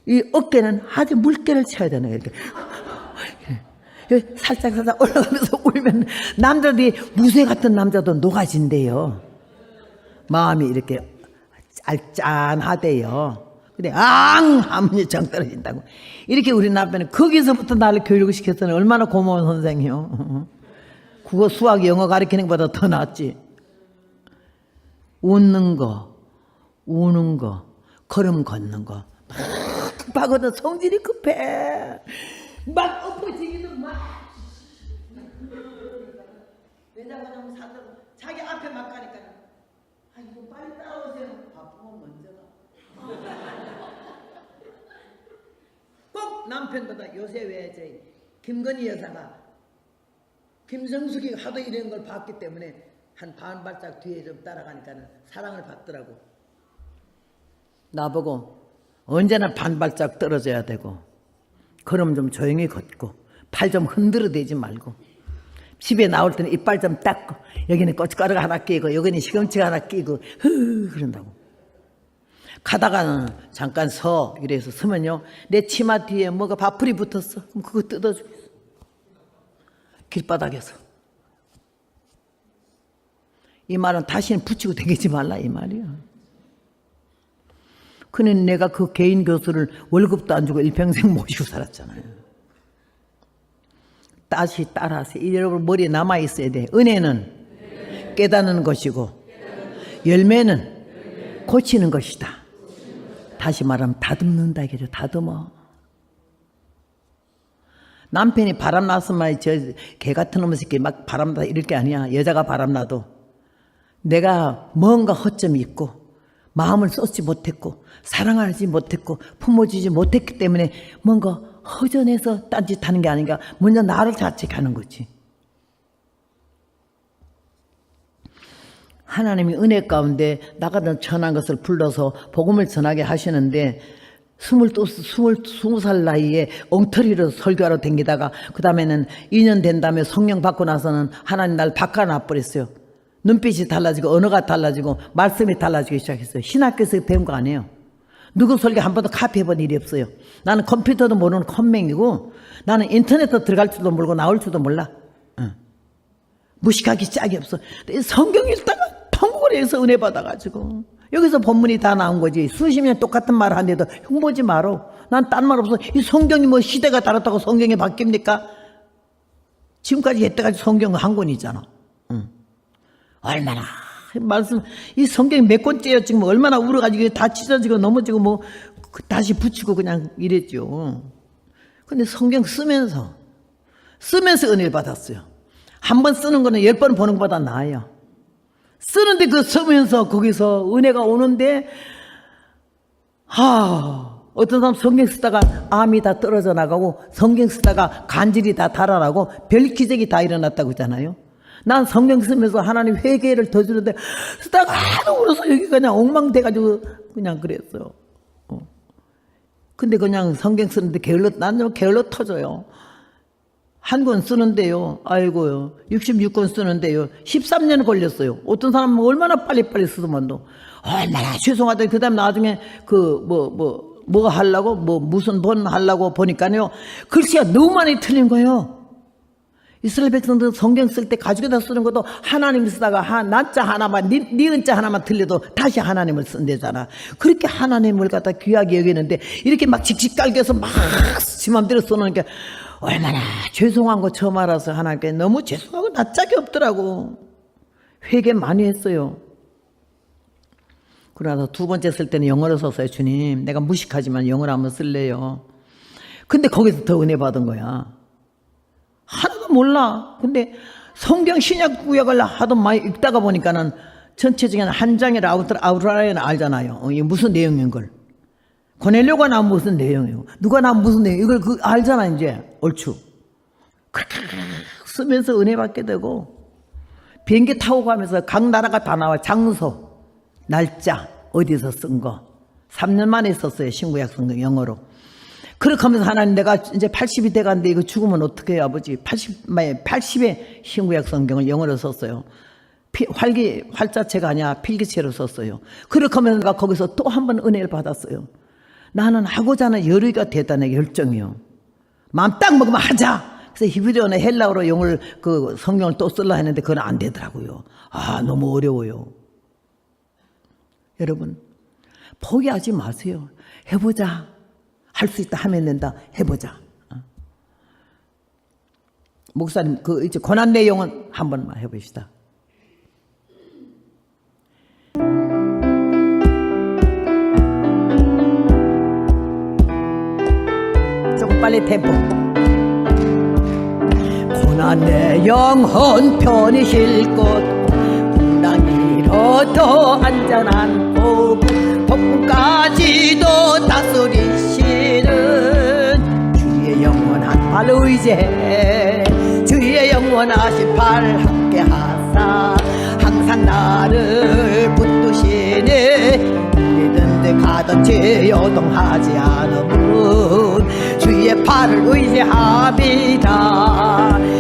[SPEAKER 1] 이 어깨는 아주 물결을 쳐야 되는 거예요. 이렇게 살짝 올라가면서 울면 남자들이 무쇠 같은 남자도 녹아진대요. 마음이 이렇게 알짠하대요. 근데 하면 정 떨어진다고. 이렇게 우리 남편은 거기서부터 나를 교육을 시켰더니 얼마나 고마운 선생이요. 국어 수학 영어 가르치는 것보다 더 낫지. 웃는 거 우는 거 걸음 걷는 거 막 급하거든. 성질이 급해. 막 엎어지기도 막 여자가 너무 사다고 자기 앞에 막 가니까 이거 빨리 따라오세요. 바쁘면 먼저 꼭 남편보다 요새 왜 김건희 여사가 김성숙이가 하도 이런 걸 봤기 때문에 한 반발짝 뒤에 좀 따라가니까는 사랑을 받더라고. 나보고 언제나 반발짝 떨어져야 되고 걸음 좀 조용히 걷고 팔 좀 흔들어 대지 말고 집에 나올 때는 이빨 좀 닦고 여기는 고춧가루가 하나 끼고 여기는 시금치가 하나 끼고 그런다고. 가다가는 잠깐 서 이래서 서면요 내 치마 뒤에 뭐가 밥풀이 붙었어. 그럼 그거 뜯어주겠어. 길바닥에서. 이 말은 다시는 붙이고 다니지 말라 이 말이야. 그는 내가 그 개인 교수를 월급도 안 주고 일평생 모시고 살았잖아요. 다시 따라하세요. 여러분 머리에 남아있어야 돼. 은혜는 깨닫는 것이고 열매는 고치는 것이다. 다시 말하면 다듬는다 이거죠. 다듬어. 남편이 바람났으면 개 같은 놈의 새끼 막 바람나다 이럴 게 아니야. 여자가 바람나도 내가 뭔가 허점이 있고 마음을 쏟지 못했고 사랑하지 못했고 품어주지 못했기 때문에 뭔가 허전해서 딴짓하는 게 아닌가. 먼저 나를 자책하는 거지. 하나님이 은혜 가운데 나가던 천한 것을 불러서 복음을 전하게 하시는데 20살 나이에 엉터리로 설교하러 댕기다가 그 다음에는 2년 된 다음에 성령 받고 나서는 하나님 날 바꿔놔버렸어요. 눈빛이 달라지고 언어가 달라지고 말씀이 달라지기 시작했어요. 신학교에서 배운 거 아니에요. 누구 설교 한 번도 카피해본 일이 없어요. 나는 컴퓨터도 모르는 컴맹이고 나는 인터넷도 들어갈 줄도 모르고 나올 줄도 몰라. 무식하기 짝이 없어. 성경 읽다가 통곡을 해서 은혜 받아가지고 여기서 본문이 다 나온 거지. 수십 년 똑같은 말 하는데도 흉보지 마라. 난 딴 말 없어. 이 성경이 뭐 시대가 다르다고 성경이 바뀝니까? 지금까지 여태까지 성경은 한 권이잖아. 얼마나 말씀 이 성경이 몇 권째요. 지금 얼마나 울어가지고 다 찢어지고 넘어지고 뭐 다시 붙이고 그냥 이랬죠. 근데 성경 쓰면서 은혜를 받았어요. 한 번 쓰는 거는 10번 보는 것보다 나아요. 쓰는데 그 쓰면서 거기서 은혜가 오는데 어떤 사람 성경 쓰다가 암이 다 떨어져 나가고 성경 쓰다가 간질이 다 달아나고 별 기적이 다 일어났다고 하잖아요. 난 성경 쓰면서 하나님 회개를 더 주는데 쓰다가 하도 울어서 여기 그냥 엉망돼가지고 그냥 그랬어요. 근데 그냥 성경 쓰는데 난 좀 게을러 터져요. 한 권 쓰는데요. 아이고요. 66권 쓰는데요. 13년 걸렸어요. 어떤 사람은 얼마나 빨리빨리 쓰더만도. 얼마나 죄송하다. 그 다음 나중에 뭐 하려고 무슨 번 하려고 보니까요. 글씨가 너무 많이 틀린 거예요. 이스라엘 백성들 성경 쓸 때 가지고다 쓰는 것도 하나님 쓰다가 나자 하나만 니은자 하나만 틀려도 다시 하나님을 쓴대잖아. 그렇게 하나님을 갖다 귀하게 여기는데 이렇게 막 직직 깔겨서 막 지 맘대로 써놓은 게 얼마나 죄송한 거 처음 알아서 하나님께 너무 죄송하고 낯짝이 없더라고. 회개 많이 했어요. 그러다 두 번째 쓸 때는 영어로 썼어요. 주님, 내가 무식하지만 영어로 한번 쓸래요. 근데 거기서 더 은혜 받은 거야. 하나도 몰라. 근데 성경 신약 구약을 하도 많이 읽다가 보니까는 전체적인 한 장의 아웃라인 알잖아요. 이게 무슨 내용인 걸. 고넬료가 나오면 무슨 내용이고 누가 나오면 무슨 내용 이걸 알잖아. 이제 얼추 그렇게 쓰면서 은혜 받게 되고 비행기 타고 가면서 각 나라가 다 나와. 장소, 날짜, 어디서 쓴 거 3년 만에 썼어요. 신구약 성경 영어로. 그렇게 하면서 하나님 내가 이제 80이 돼가는데 이거 죽으면 어떻게 해요 아버지. 80의 신구약 성경을 영어로 썼어요. 활자체가 아니라 필기체로 썼어요. 그렇게 하면서 내가 거기서 또 한 번 은혜를 받았어요. 나는 하고자 하는 열의가 대단해. 열정이요. 마음 딱 먹으면 하자. 그래서 히브리어나 헬라어로 영어를 그 성경을 또 쓰려 했는데 그건 안 되더라고요. 너무 어려워요. 여러분 포기하지 마세요. 해보자. 할 수 있다 하면 된다. 해보자. 목사님 이제 고난 내용은 한 번만 해봅시다. 조금 빨리 템포. 고난의 영혼 편히 쉴 곳 풍랑 잃어도 안전한 복음 폭풍까지도 다스리시는 주의 영원한 발 의지해 주의 영원하신 발 함께 하사 항상 나를 붙드시네 어디든지 가든지 요동하지 않으면 주의 팔을 의지합니다.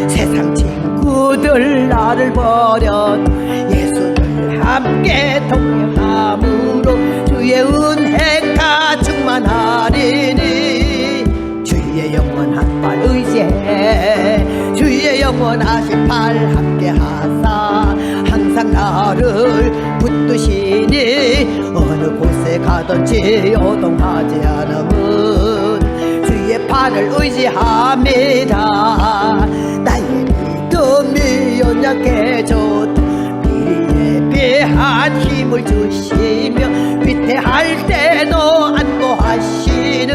[SPEAKER 1] 세상 친구들 나를 버려 예수를 함께 동행함으로 주의 은혜가 충만하리니 주의 영원한 팔 의지해 주의 영원하신 팔 함께 하사 항상 나를 붙드시니 어느 곳에 가든지 요동하지 않으면 주의 팔을 의지합니다. 나의 믿음이 연약해졌다 미리 예비한 힘을 주시며 위태할 때도 안보하시는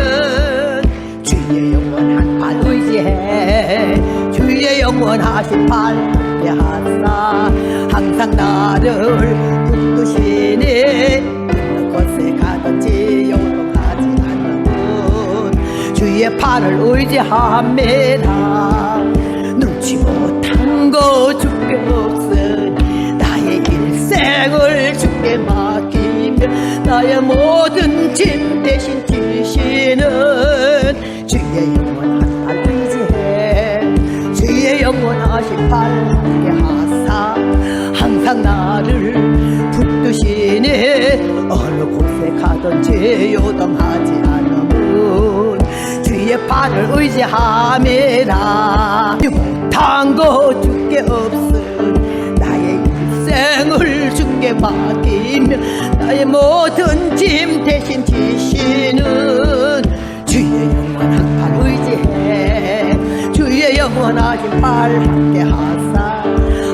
[SPEAKER 1] 주의 영원한 팔 의지해 주의 영원하신 팔 함께 하사 항상 나를 붙드시니 어느 의지함에다 눈치 못한 거 주께 없으니 나의 일생을 주께 맡기며 나의 모든 짐 대신 지시는 주의 영원한 발 의지해 주의 영원하신 발 함께 하사 항상 나를 붙드시네 어느 곳에 가든지 요동하지 않으면 주의 발을 의지함이라 못한 거 주께 없으니 나의 일생을 주께 맡기며 나의 모든 짐 대신 지시는 주의 영원한 발 의지해 주의 영원하신 발 함께 하사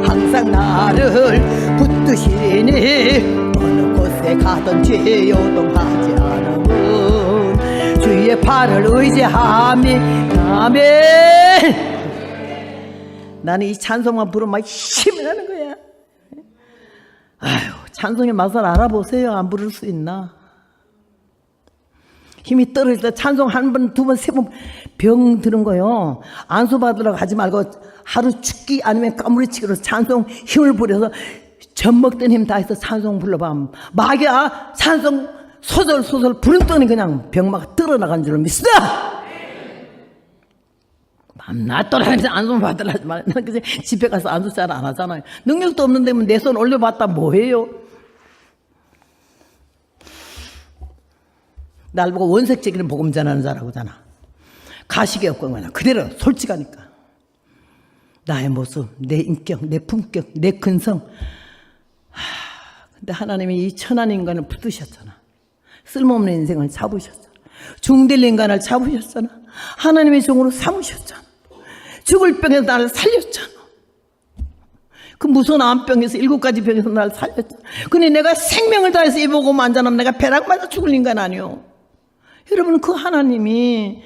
[SPEAKER 1] 항상 나를 붙드시니 어느 곳에 가든지 요동하지 않으면 주의 팔을 의지하미 아멘. 나는 이 찬송만 부르면 막 힘이 나는 거야. 아유, 찬송의 맛을 알아보세요. 안 부를 수 있나? 힘이 떨어질 때 찬송 한 번, 두 번, 세 번 병 드는 거요. 안수 받으러 가지 말고 하루 죽기 아니면 까무리치기로 찬송 힘을 부려서 젖 먹던 힘 다해서 찬송 불러봐. 막이야 찬송 소설 부른더니 그냥 병마가 떨어나간 줄 믿습니다. 밤낮 돌아다니면서 안수 받으러 하지 말아요. 그래서 집에 가서 안수 잘 안 하잖아요. 능력도 없는데 내 손 올려봤다 뭐해요? 날 보고 원색적인 복음 전하는 자라고 하잖아. 가식이 없고 그냥 그대로 솔직하니까. 나의 모습, 내 인격, 내 품격, 내 근성. 근데 하나님이 이 천한 인간을 붙드셨잖아. 쓸모없는 인생을 잡으셨잖아. 중될 인간을 잡으셨잖아. 하나님의 종으로 삼으셨잖아. 죽을 병에서 나를 살렸잖아. 그 무서운 암병에서 7가지 병에서 나를 살렸잖아. 근데 내가 생명을 다해서 이 복음 안 전하면 내가 벼락 맞아 죽을 인간 아니오. 여러분 그 하나님이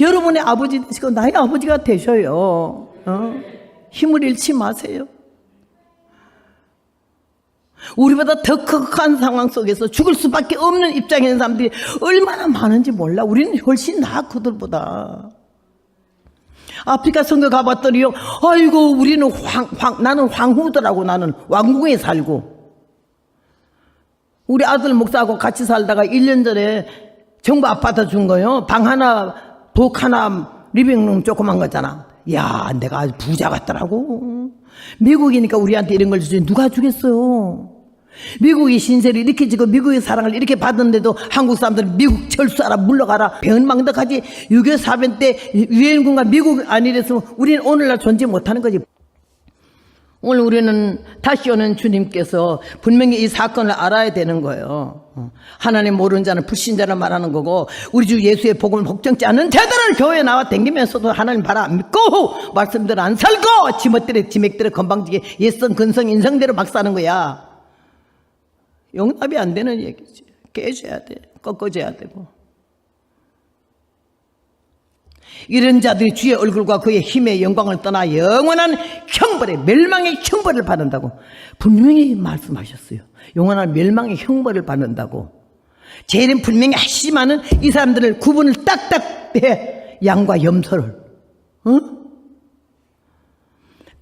[SPEAKER 1] 여러분의 아버지 되시고 나의 아버지가 되셔요. 힘을 잃지 마세요. 우리보다 더 극한 상황 속에서 죽을 수밖에 없는 입장에 있는 사람들이 얼마나 많은지 몰라. 우리는 훨씬 나아 그들보다. 아프리카 선교 가봤더니요, 아이고 우리는 나는 황후더라고. 나는 왕궁에 살고 우리 아들 목사하고 같이 살다가 1년 전에 정부 아파트 준 거요. 방 하나, 복 하나, 리빙룸 조그만 거잖아. 야, 내가 아주 부자 같더라고. 미국이니까 우리한테 이런 걸 주지 누가 주겠어요. 미국이 신세를 이렇게 지고 미국의 사랑을 이렇게 받았는데도 한국 사람들은 미국 철수하라 물러가라 배은망덕하지. 6.25 사변 때 유엔군과 미국 아니랬으면 우리는 오늘날 존재 못하는 거지. 오늘 우리는 다시 오는 주님께서 분명히 이 사건을 알아야 되는 거예요. 하나님 모르는 자는 불신자를 말하는 거고 우리 주 예수의 복음을 복종치 않는 자들을 교회에 나와 댕기면서도 하나님 바라 안 믿고 말씀대로 안 살고 지맥대로 건방지게 옛성 근성 인성대로 막 사는 거야. 용납이 안 되는 얘기지. 깨져야 돼. 꺾어져야 되고. 이런 자들이 주의 얼굴과 그의 힘의 영광을 떠나 영원한 형벌에 멸망의 형벌을 받는다고 분명히 말씀하셨어요. 영원한 멸망의 형벌을 받는다고. 제일은 분명히 하시지만은 이 사람들을 구분을 딱딱 해. 양과 염소를.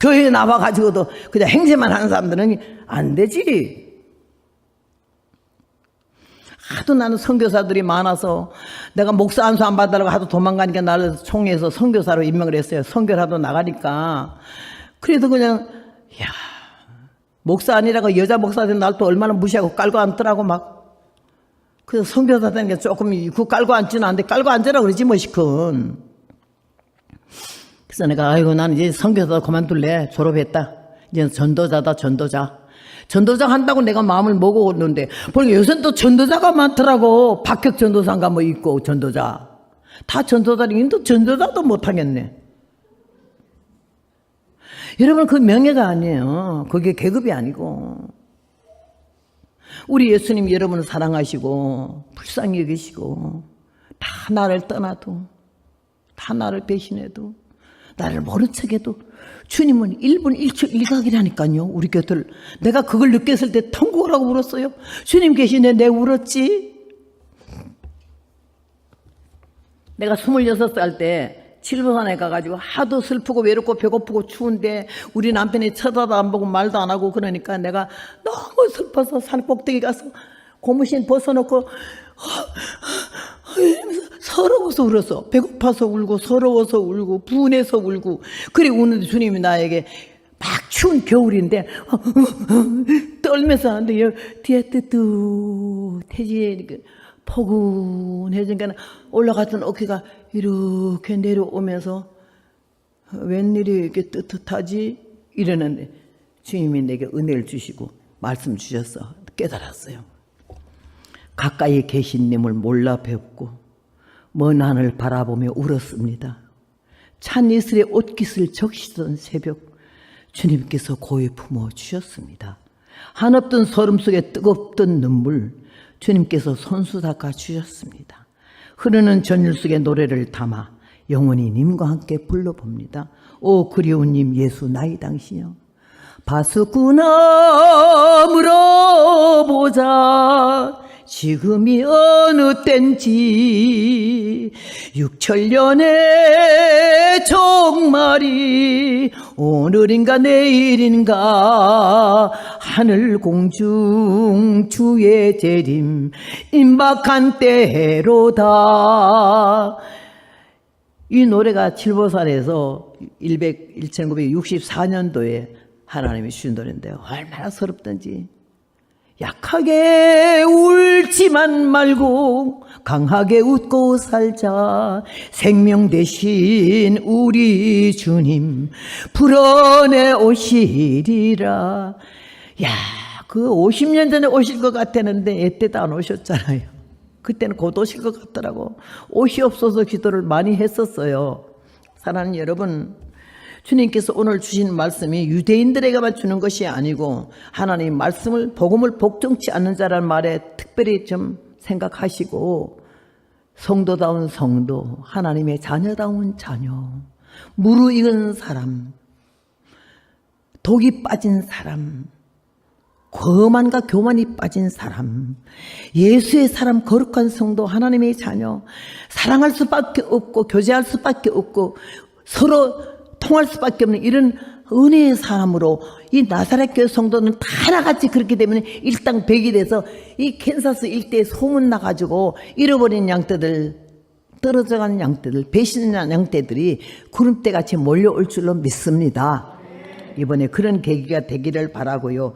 [SPEAKER 1] 교회에 나와가지고도 그냥 행세만 하는 사람들은 안 되지. 하도 나는 선교사들이 많아서 내가 목사 안수 안 받으라고 하도 도망가니까 나를 총회에서 선교사로 임명을 했어요. 선교를 하도 나가니까. 그래도 그냥 야 목사 아니라고 여자 목사들 날 또 얼마나 무시하고 깔고 앉더라고 막. 그래서 선교사 되는 게 조금 그 깔고 앉지는 않는데 깔고 앉으라고 그러지 뭐 시큰. 그래서 내가 아이고 나는 이제 선교사 그만둘래. 졸업했다. 이제 전도자다 전도자. 전도자 한다고 내가 마음을 먹었는데 보니까 요새는 또 전도자가 많더라고. 박혁 전도사인가 뭐 있고 전도자. 다 전도자리긴 또 전도자도 못하겠네. 여러분 그 명예가 아니에요. 그게 계급이 아니고. 우리 예수님 여러분을 사랑하시고 불쌍히 여기시고 다 나를 떠나도 다 나를 배신해도 나를 모른 척해도 주님은 1분 1초 1각이라니까요. 우리 곁을. 내가 그걸 느꼈을 때 통곡하라고 울었어요. 주님 계시네. 내 울었지. 내가 26살 때 칠보산에 가가지고 하도 슬프고 외롭고 배고프고 추운데 우리 남편이 쳐다도 안 보고 말도 안 하고 그러니까 내가 너무 슬퍼서 산 꼭대기 가서 고무신 벗어놓고 서러워서 울었어. 배고파서 울고 서러워서 울고 분해서 울고. 그래 우는데 주님이 나에게 막 추운 겨울인데 떨면서 하는데 뒤에 뜨뜻해지 포근해지니까 올라갔던 어깨가 이렇게 내려오면서 웬일이 이렇게 뜨뜻하지 이러는데 주님이 내게 은혜를 주시고 말씀 주셔서 깨달았어요. 가까이 계신 님을 몰라 배웠고 먼 하늘 바라보며 울었습니다. 찬 이슬에 옷깃을 적시던 새벽 주님께서 고이 품어주셨습니다. 한없던 소름 속에 뜨겁던 눈물 주님께서 손수 닦아 주셨습니다. 흐르는 전율 속에 노래를 담아 영원히 님과 함께 불러봅니다. 오 그리운 님 예수 나이 당시여 바수구나 물어보자 지금이 어느 땐지 6천년의 종말이 오늘인가 내일인가 하늘 공중 주의 재림 임박한 때로다. 이 노래가 칠보산에서 1964년도에 하나님이 주신 노래인데요. 얼마나 서럽던지. 약하게 울지만 말고 강하게 웃고 살자. 생명 대신 우리 주님 불어내 오시리라. 야, 그 50년 전에 오실 것 같았는데 애때도 안 오셨잖아요. 그때는 곧 오실 것 같더라고. 옷이 없어서 기도를 많이 했었어요. 사랑하는 여러분, 주님께서 오늘 주신 말씀이 유대인들에게만 주는 것이 아니고 하나님 말씀을 복음을 복종치 않는 자라는 말에 특별히 좀 생각하시고 성도다운 성도, 하나님의 자녀다운 자녀, 무르익은 사람, 독이 빠진 사람, 거만과 교만이 빠진 사람, 예수의 사람, 거룩한 성도, 하나님의 자녀, 사랑할 수밖에 없고 교제할 수밖에 없고 서로 통할 수밖에 없는 이런 은혜의 사람으로 이 나사렛 교회 성도는 다 하나같이 그렇기 때문에 일당백이 돼서 이 캔사스 일대에 소문 나가지고 잃어버린 양떼들, 떨어져간 양떼들, 배신한 양떼들이 구름대같이 몰려올 줄로 믿습니다. 이번에 그런 계기가 되기를 바라고요.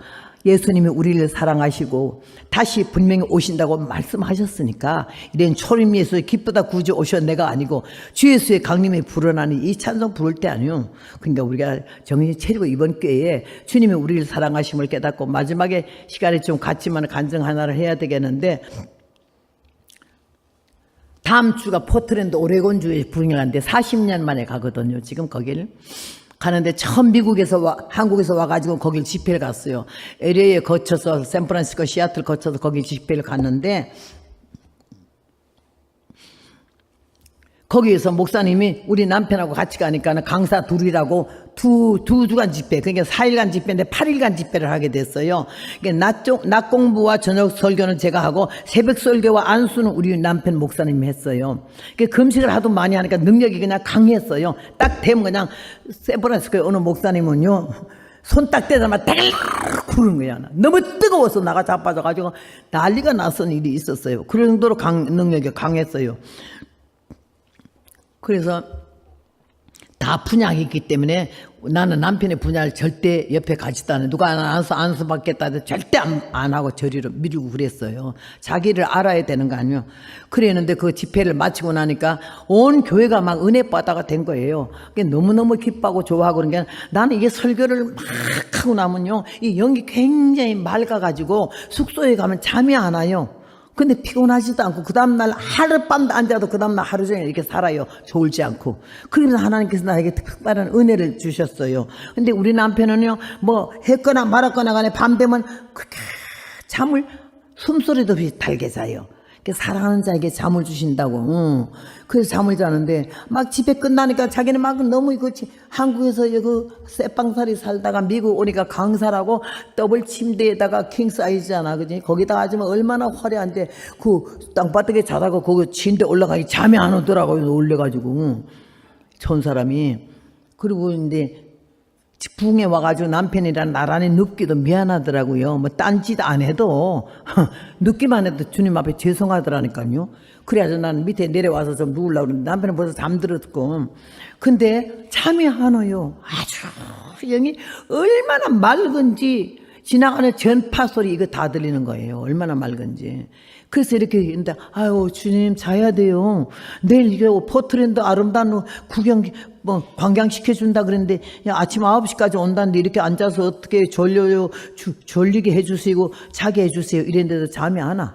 [SPEAKER 1] 예수님이 우리를 사랑하시고 다시 분명히 오신다고 말씀하셨으니까 이런 초림 예수의 기쁘다 구주 오셔 내가 아니고 주 예수의 강림이 불어나니 이 찬송 부를 때 아니요. 그러니까 우리가 정신이 차리고 이번 기회에 주님이 우리를 사랑하심을 깨닫고 마지막에 시간에 좀 같이만 간증 하나를 해야 되겠는데 다음 주가 포트랜드 오레곤주에 부흥을 하는데 40년 만에 가거든요. 지금 거기를. 가는데 처음 미국에서 한국에서 와가지고 거길 집회를 갔어요. LA에 거쳐서 샌프란시스코, 시애틀 거쳐서 거기 집회를 갔는데 거기에서 목사님이 우리 남편하고 같이 가니까 강사 둘이라고 두 주간 집회, 그러니까 4일간 집회인데 8일간 집회를 하게 됐어요. 낮 공부와 저녁 설교는 제가 하고 새벽 설교와 안수는 우리 남편 목사님이 했어요. 금식을 하도 많이 하니까 능력이 그냥 강했어요. 딱 되면 그냥 샌프란시스코에 어느 목사님은요 손 딱 떼자마자 다글락 구르는 거야. 너무 뜨거워서 나가 자빠져가지고 난리가 났던 일이 있었어요. 그 정도로 능력이 강했어요. 그래서 다 분양했기 때문에 나는 남편의 분야를 절대 옆에 가지도 않아요. 누가 안수 받겠다 해도 절대 안 하고 저리로 미루고 그랬어요. 자기를 알아야 되는 거 아니에요. 그랬는데 그 집회를 마치고 나니까 온 교회가 막 은혜바다가 된 거예요. 너무너무 기뻐하고 좋아하고 그런 게 나는 이게 설교를 막 하고 나면요 이 영이 굉장히 맑아가지고 숙소에 가면 잠이 안 와요. 근데 피곤하지도 않고 그 다음날 하룻밤도 앉아도 그 다음날 하루 종일 이렇게 살아요. 졸지 않고. 그러면서 하나님께서 나에게 특별한 은혜를 주셨어요. 근데 우리 남편은요 뭐 했거나 말았거나 간에 밤 되면 그렇게 잠을 숨소리도 없이 달게 자요. 사랑하는 자에게 잠을 주신다고. 그래서 잠을 자는데 막 집회 끝나니까 자기는 막 너무 한국에서 그 쇠빵살이 살다가 미국 오니까 강사라고 더블 침대에다가 킹 사이즈잖아, 그지? 거기다가 아주면 얼마나 화려한데 그 땅바닥에 자다가 거기 침대 올라가니 잠이 안 오더라고요. 놀래가지고. 좋은 사람이. 그리고 이제 부흥에 와가지고 남편이랑 나란히 눕기도 미안하더라고요. 뭐 딴짓 안 해도 눕기만 해도 주님 앞에 죄송하더라니까요. 그래가지고 나는 밑에 내려와서 좀 누우려고 그러는데 남편은 벌써 잠들었고. 근데 잠이 안 와요. 아주 영이 얼마나 맑은지 지나가는 전파 소리 이거 다 들리는 거예요. 얼마나 맑은지. 그래서 이렇게 했는데 아유 주님 자야 돼요. 내일 이게 포트랜드 아름다운 구경 관광시켜준다 그랬는데 야, 아침 9시까지 온다는데 이렇게 앉아서 어떻게 졸려요. 졸리게 해주시고 자게 해주세요. 이랬는데도 잠이 안 와.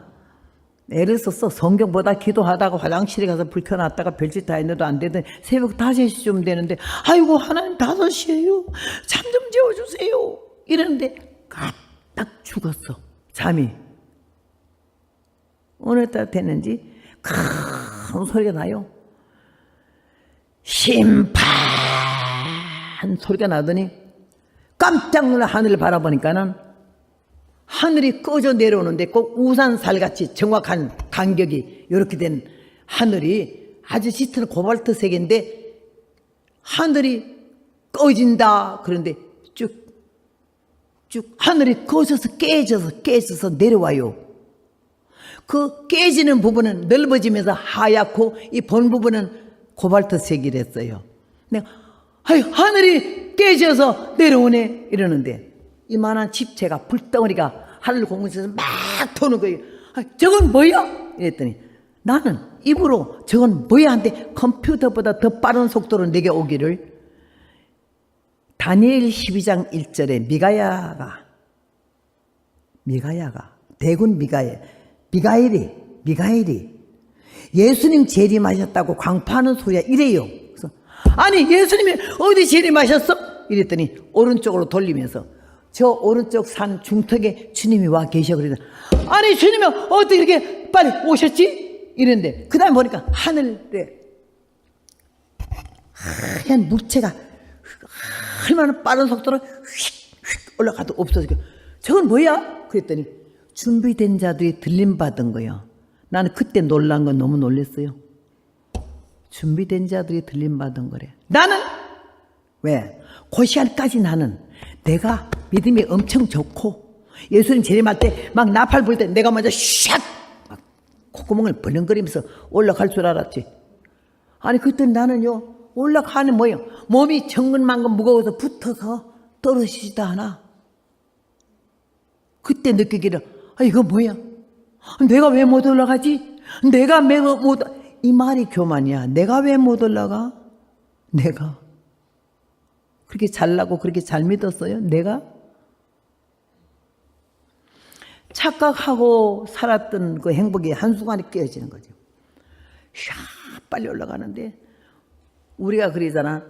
[SPEAKER 1] 애를 썼어. 성경보다 기도하다가 화장실에 가서 불 켜놨다가 별짓 다 했는데도 안 되더니 새벽 5시쯤 되는데 아이고 하나님 5시에요. 잠 좀 재워주세요. 이러는데 딱 죽었어. 잠이. 오늘따라 됐는지 큰 소리가 나요. 심판 소리가 나더니 깜짝 놀라 하늘을 바라보니까는 하늘이 꺼져 내려오는데 꼭 우산살같이 정확한 간격이 이렇게 된 하늘이 아주 짙은 코발트색인데 하늘이 꺼진다. 그런데 쭉 하늘이 꺼져서 깨져서 내려와요. 그 깨지는 부분은 넓어지면서 하얗고 이 본 부분은 코발트색이랬어요. 내가 하늘이 깨져서 내려오네 이러는데 이만한 집체가 불덩어리가 하늘 공중에서 막 도는 거예요. 저건 뭐야? 이랬더니 나는 입으로 저건 뭐야 한데 컴퓨터보다 더 빠른 속도로 내게 오기를 다니엘 12장 1절에 미가야가 대군 미가엘이 예수님 재림하셨다고 광파하는 소리야 이래요. 그래서 아니 예수님이 어디 재림하셨어? 이랬더니 오른쪽으로 돌리면서 저 오른쪽 산 중턱에 주님이 와 계셔. 그러더니 아니 주님이 어떻게 이렇게 빨리 오셨지? 이랬는데 그 다음에 보니까 하늘에 하얀 물체가 얼마나 빠른 속도로 휙 올라가도 없어지고 저건 뭐야? 그랬더니 준비된 자들이 들림받은 거예요. 나는 그때 놀란 건 너무 놀랐어요. 준비된 자들이 들림받은 거래. 나는 왜? 그 시간까지 나는 내가 믿음이 엄청 좋고 예수님 재림할 때 막 나팔 불 때 내가 먼저 샥 막 콧구멍을 벌렁거리면서 올라갈 줄 알았지. 아니 그때 나는요 올라가는 뭐예요? 몸이 천근만근 무거워서 붙어서 떨어지지도 않아. 그때 느끼기를 이거 뭐야? 내가 왜 못 올라가지? 내가 왜 못... 이 말이 교만이야. 내가 왜 못 올라가? 내가 그렇게 잘나고 그렇게 잘 믿었어요? 내가? 착각하고 살았던 그 행복이 한순간에 깨어지는 거죠. 샤 빨리 올라가는데 우리가 그러잖아.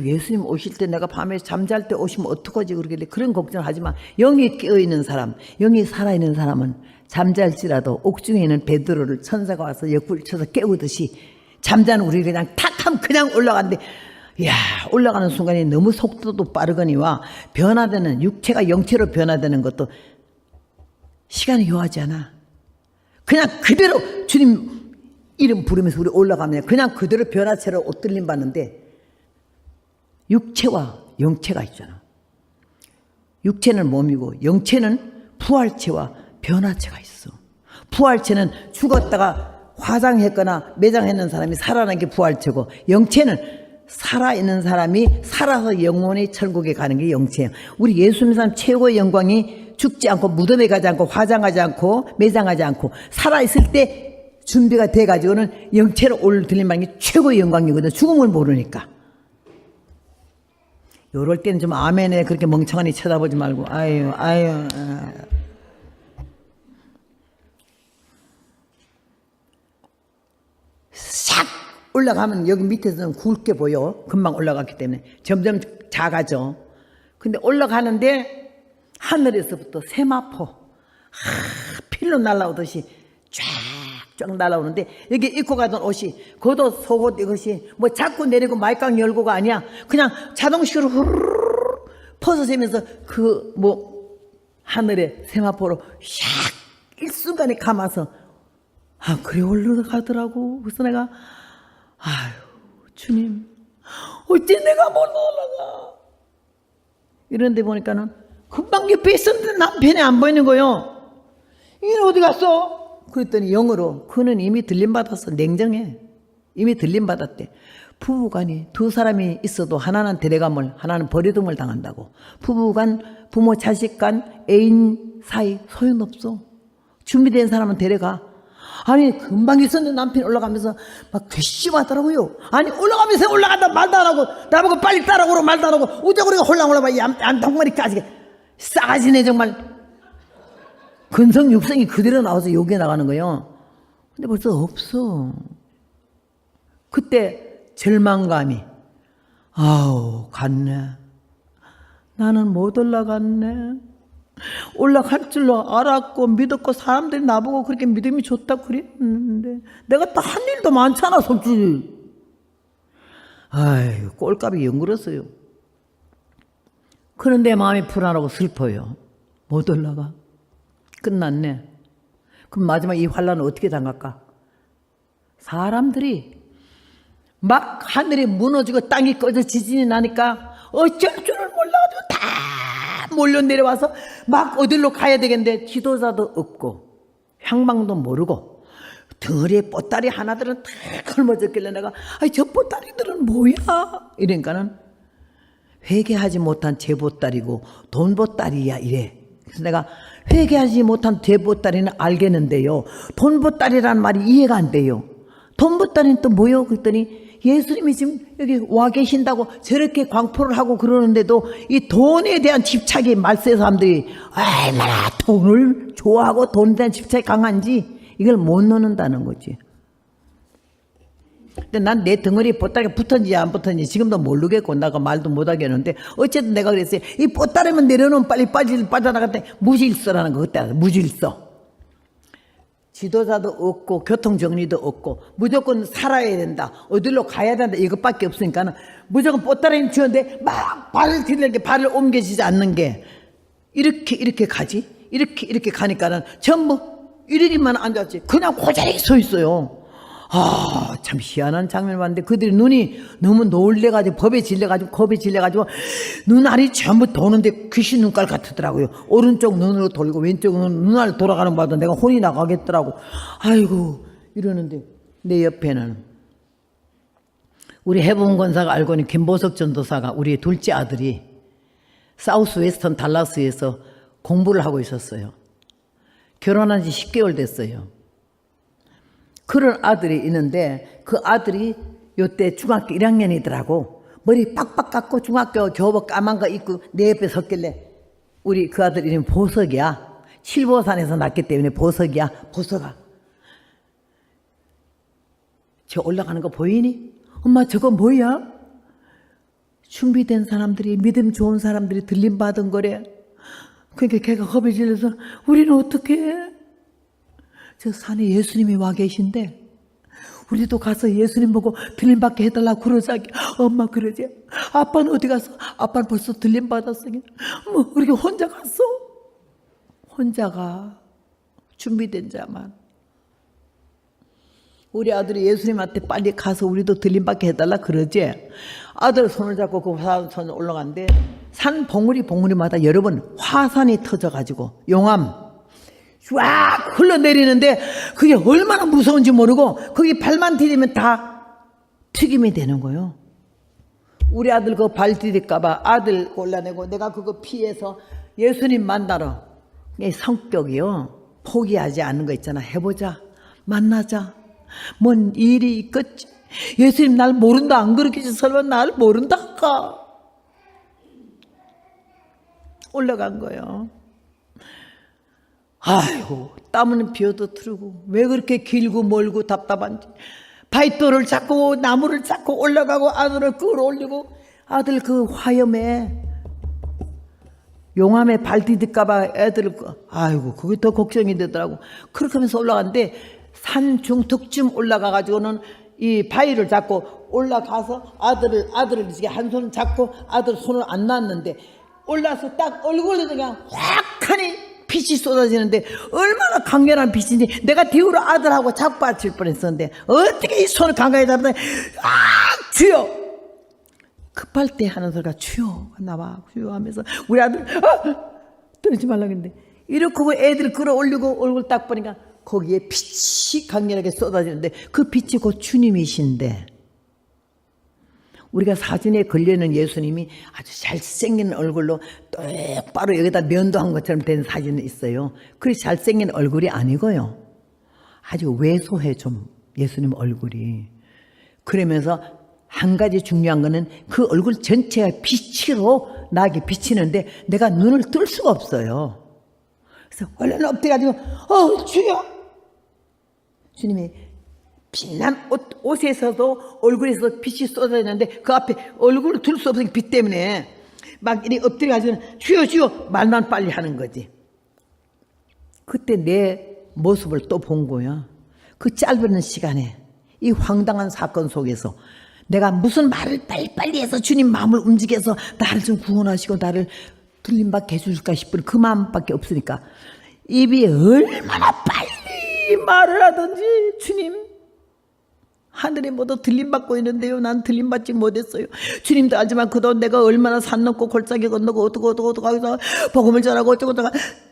[SPEAKER 1] 예수님 오실 때 내가 밤에 잠잘 때 오시면 어떡하지? 그러길래 그런 걱정하지 마. 영이 깨어있는 사람, 영이 살아있는 사람은 잠잘지라도 옥중에 있는 베드로를 천사가 와서 옆구리를 쳐서 깨우듯이 잠자는 우리 그냥 탁 하면 그냥 올라가는데 이야 올라가는 순간에 너무 속도도 빠르거니와 변화되는 육체가 영체로 변화되는 것도 시간이 요하지 않아. 그냥 그대로 주님 이름 부르면서 우리 올라가면 그냥 그대로 변화체로 옷들림 받는데 육체와 영체가 있잖아. 육체는 몸이고 영체는 부활체와 변화체가 있어. 부활체는 죽었다가 화장했거나 매장했는 사람이 살아난 게 부활체고 영체는 살아있는 사람이 살아서 영원히 천국에 가는 게 영체예요. 우리 예수 믿는 사람 최고의 영광이 죽지 않고 무덤에 가지 않고 화장하지 않고 매장하지 않고 살아있을 때 준비가 돼가지고는 영체로 올들림받는 게 최고의 영광이거든. 죽음을 모르니까. 요럴 때는 좀 아멘에 그렇게 멍청하니 쳐다보지 말고 아유 싹 올라가면 여기 밑에서는 굵게 보여. 금방 올라갔기 때문에 점점 작아져. 근데 올라가는데 하늘에서부터 세마포 필로 날아오듯이 쫙쫙 날아오는데 여기 입고 가던 옷이 겉옷 속옷 이것이 뭐 자꾸 내리고 말강 열고가 아니야. 그냥 자동식으로 후루룩 퍼져지면서 그 뭐 하늘에 세마포로 샥 일순간에 감아서 그래 올라가더라고. 그래서 내가 아유 주님 어째 내가 못 올라가. 이런데 보니까는 금방 옆에 있었는데 남편이 안 보이는 거요. 이게 어디 갔어? 그랬더니 영어로 그는 이미 들림받았어. 냉정해. 이미 들림받았대. 부부간이 두 사람이 있어도 하나는 데려감을 하나는 버려둠을 당한다고. 부부간 부모 자식 간 애인 사이 소용없어. 준비된 사람은 데려가. 아니 금방 있었는데 남편이 올라가면서 막 괘씸하더라고요. 아니 올라가면서 올라간다 말도 안 하고 나보고 빨리 따라오라 말도 안 하고 우자고리가 홀랑홀랑 얌동머리까지 싸가지네 정말. 근성 육성이 그대로 나와서 욕에 나가는 거예요. 근데 벌써 없어. 그때 절망감이 아우 갔네. 나는 못 올라갔네. 올라갈 줄로 알았고 믿었고 사람들이 나보고 그렇게 믿음이 좋다고 그랬는데 내가 또 한 일도 많잖아 솔직히. 아이 꼴값이 연그렀어요. 그런데 마음이 불안하고 슬퍼요. 못 올라가. 끝났네. 그럼 마지막 이 환란은 어떻게 당할까? 사람들이 막 하늘이 무너지고 땅이 꺼져 지진이 나니까 어쩔 줄을 몰라가지고 다 몰려 내려와서 막 어디로 가야 되겠는데 지도자도 없고 향방도 모르고 덩어리에 보따리 하나들은 다 걸머졌길래 내가 아이 저 보따리들은 뭐야? 이러니까는 회개하지 못한 제 보따리고 돈 보따리야 이래. 그래서 내가 회개하지 못한 제 보따리는 알겠는데요. 돈 보따리라는 말이 이해가 안 돼요. 돈 보따리는 또 뭐요? 그랬더니 예수님이 지금 여기 와 계신다고 저렇게 광포를 하고 그러는데도 이 돈에 대한 집착이 말세 사람들이 얼마나 돈을 좋아하고 돈에 대한 집착이 강한지 이걸 못 넣는다는 거지. 근데 난 내 덩어리 보따리가 붙었는지 안 붙었는지 지금도 모르겠고 나가 말도 못 하겠는데 어쨌든 내가 그랬어요. 이 보따리만 내려놓으면 빨리 빠져나갔더니 무질서라는 거 그때 무질서. 지도자도 없고 교통정리도 없고 무조건 살아야 된다. 어디로 가야 된다. 이것밖에 없으니까 무조건 보따리는 쥐었는데 막 발을 들이는 게 발을 옮겨지지 않는 게 이렇게 가지. 이렇게 가니까는 전부 이러기만 앉았지. 그냥 고자리에 서 있어요. 아, 참 희한한 장면을 봤는데 그들이 눈이 너무 놀래가지고 겁에 질려가지고 눈알이 전부 도는데 귀신 눈깔 같더라고요. 오른쪽 눈으로 돌고 왼쪽 눈알 돌아가는 거 봐도 내가 혼이 나가겠더라고. 아이고 이러는데 내 옆에는 우리 해본 권사가 알고 있는 김보석 전도사가 우리 둘째 아들이 사우스 웨스턴 달라스에서 공부를 하고 있었어요. 결혼한 지 10개월 됐어요. 그런 아들이 있는데 그 아들이 요때 중학교 1학년이더라고. 머리 빡빡 깎고 중학교 교복 까만 거 입고 내 옆에 섰길래 우리 그 아들 이름이 보석이야. 칠보산에서 났기 때문에 보석이야. 보석아. 저 올라가는 거 보이니? 엄마 저거 뭐야? 준비된 사람들이 믿음 좋은 사람들이 들림받은 거래. 그러니까 걔가 겁이 질려서 우리는 어떻게 해? 저 산에 예수님이 와 계신데 우리도 가서 예수님 보고 들림받게 해달라고 그러자기. 엄마 그러지. 아빠는 어디 갔어? 아빠는 벌써 들림받았으니 뭐 그렇게 혼자 갔어? 혼자가 준비된 자만. 우리 아들이 예수님한테 빨리 가서 우리도 들림받게 해달라 그러지. 아들 손을 잡고 그 화산 올라갔는데 산 봉우리마다 여러 번 화산이 터져가지고 용암 쫙 흘러내리는데 그게 얼마나 무서운지 모르고 거기 발만 디디면 다 튀김이 되는 거예요. 우리 아들 그 발 디딜까봐 아들 골라내고 내가 그거 피해서 예수님 만나러. 성격이요. 포기하지 않는 거 있잖아. 해보자. 만나자. 뭔 일이 있겠지. 예수님 날 모른다 안 그렇겠지. 설마 날 모른다 할까. 올라간 거예요. 아이고 땀은 비어도 트르고 왜 그렇게 길고 멀고 답답한지 바위돌을 잡고 나무를 잡고 올라가고 아들을 끌어올리고 아들 그 화염에 용암에 발 디딜까봐 애들을 아이고 그게 더 걱정이 되더라고. 그렇게 하면서 올라갔는데 산 중턱쯤 올라가가지고는 이 바위를 잡고 올라가서 아들을 이렇게 한 손을 잡고 아들 손을 안 놨는데 올라서 딱 얼굴에 그냥 확하니 빛이 쏟아지는데 얼마나 강렬한 빛인지 내가 뒤로 아들하고 잡아칠 뻔했었는데 어떻게 이 손을 강하게 잡더니 아 주여 급할 때 하는 소리가 주여 나와 주여 하면서 우리 아들 떨지 말라고 했는데 이렇게 하고 애들 끌어올리고 얼굴 딱 보니까 거기에 빛이 강렬하게 쏟아지는데 그 빛이 곧 주님이신데 우리가 사진에 걸려있는 예수님이 아주 잘생긴 얼굴로 똑바로 여기다 면도한 것처럼 된 사진이 있어요. 그렇게 잘생긴 얼굴이 아니고요. 아주 왜소해 좀 예수님 얼굴이. 그러면서 한 가지 중요한 거는 그 얼굴 전체가 빛으로 나게 비치는데 내가 눈을 뜰 수가 없어요. 그래서 얼른 엎드려가지고 주여! 주님이 빛난 옷에서도 얼굴에서 빛이 쏟아지는데 그 앞에 얼굴을 둘 수 없으니까 빛 때문에 막 이렇게 엎드려가지고 주여 주여 말만 빨리 하는 거지. 그때 내 모습을 또 본 거야. 그 짧은 시간에 이 황당한 사건 속에서 내가 무슨 말을 빨리빨리 해서 주님 마음을 움직여서 나를 좀 구원하시고 나를 들림받게 해주실까 싶은 그 마음밖에 없으니까 입이 얼마나 빨리 말을 하든지 주님 하늘이 모두 들림받고 있는데요. 난 들림받지 못했어요. 주님도 알지만 그동안 내가 얼마나 산 넘고 골짜기 건너고 어떡고 하면서 복음을 전하고 어쩌고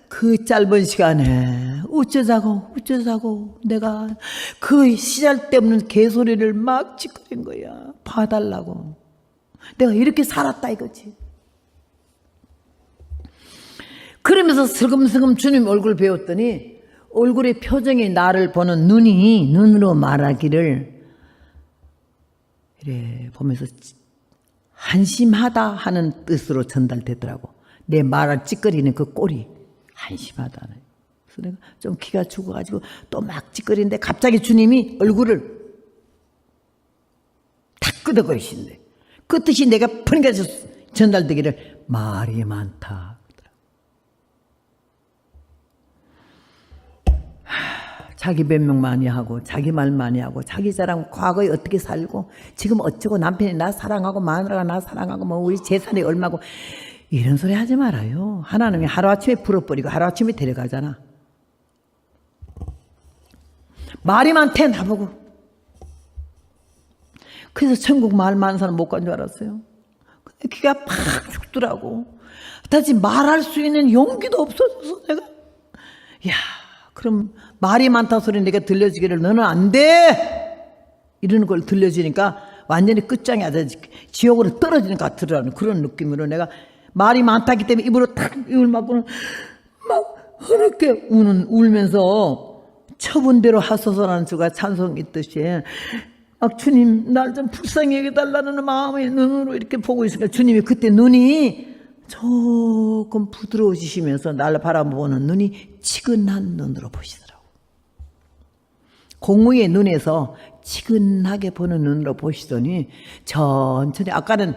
[SPEAKER 1] 그 짧은 시간에 어쩌자고 내가 그 시절 때문에 개소리를 막 짓거린 거야. 봐달라고. 내가 이렇게 살았다 이거지. 그러면서 슬금슬금 주님 얼굴 배웠더니 얼굴의 표정이 나를 보는 눈으로 말하기를 이래 보면서 한심하다 하는 뜻으로 전달되더라고. 내 말을 찌꺼리는 그 꼴이 한심하다. 그래서 내가 좀 기가 죽어가지고 또 막 찌꺼리는데 갑자기 주님이 얼굴을 탁 끄덕거리신대. 그 뜻이 내가 펀가서 전달되기를 말이 많다. 자기 변명 많이 하고 자기 말 많이 하고 자기 자랑 과거에 어떻게 살고 지금 어쩌고 남편이 나 사랑하고 마누라가 나 사랑하고 뭐 우리 재산이 얼마고 이런 소리 하지 말아요. 하나님이 하루아침에 풀어버리고 하루아침에 데려가잖아. 말이 많대 나보고. 그래서 천국 말 많은 사람 못 간 줄 알았어요. 근데 기가 팍 죽더라고. 다시 말할 수 있는 용기도 없어져서 내가 야 그럼 말이 많다 소리 내가 들려주기를 너는 안 돼! 이러는 걸 들려주니까 완전히 끝장이 아주 지옥으로 떨어지는 것 같으라는 그런 느낌으로 내가 말이 많다기 때문에 입으로 탁 입을 막고는 막 흐르게 울면서 처분대로 하소서라는 주가 찬송 있듯이 막 주님 날 좀 불쌍히 여겨달라는 마음의 눈으로 이렇게 보고 있으니까 주님이 그때 눈이 조금 부드러워지시면서 날 바라보는 눈이 치근한 눈으로 보시더라고. 공무의 눈에서 치근하게 보는 눈으로 보시더니 천천히 아까는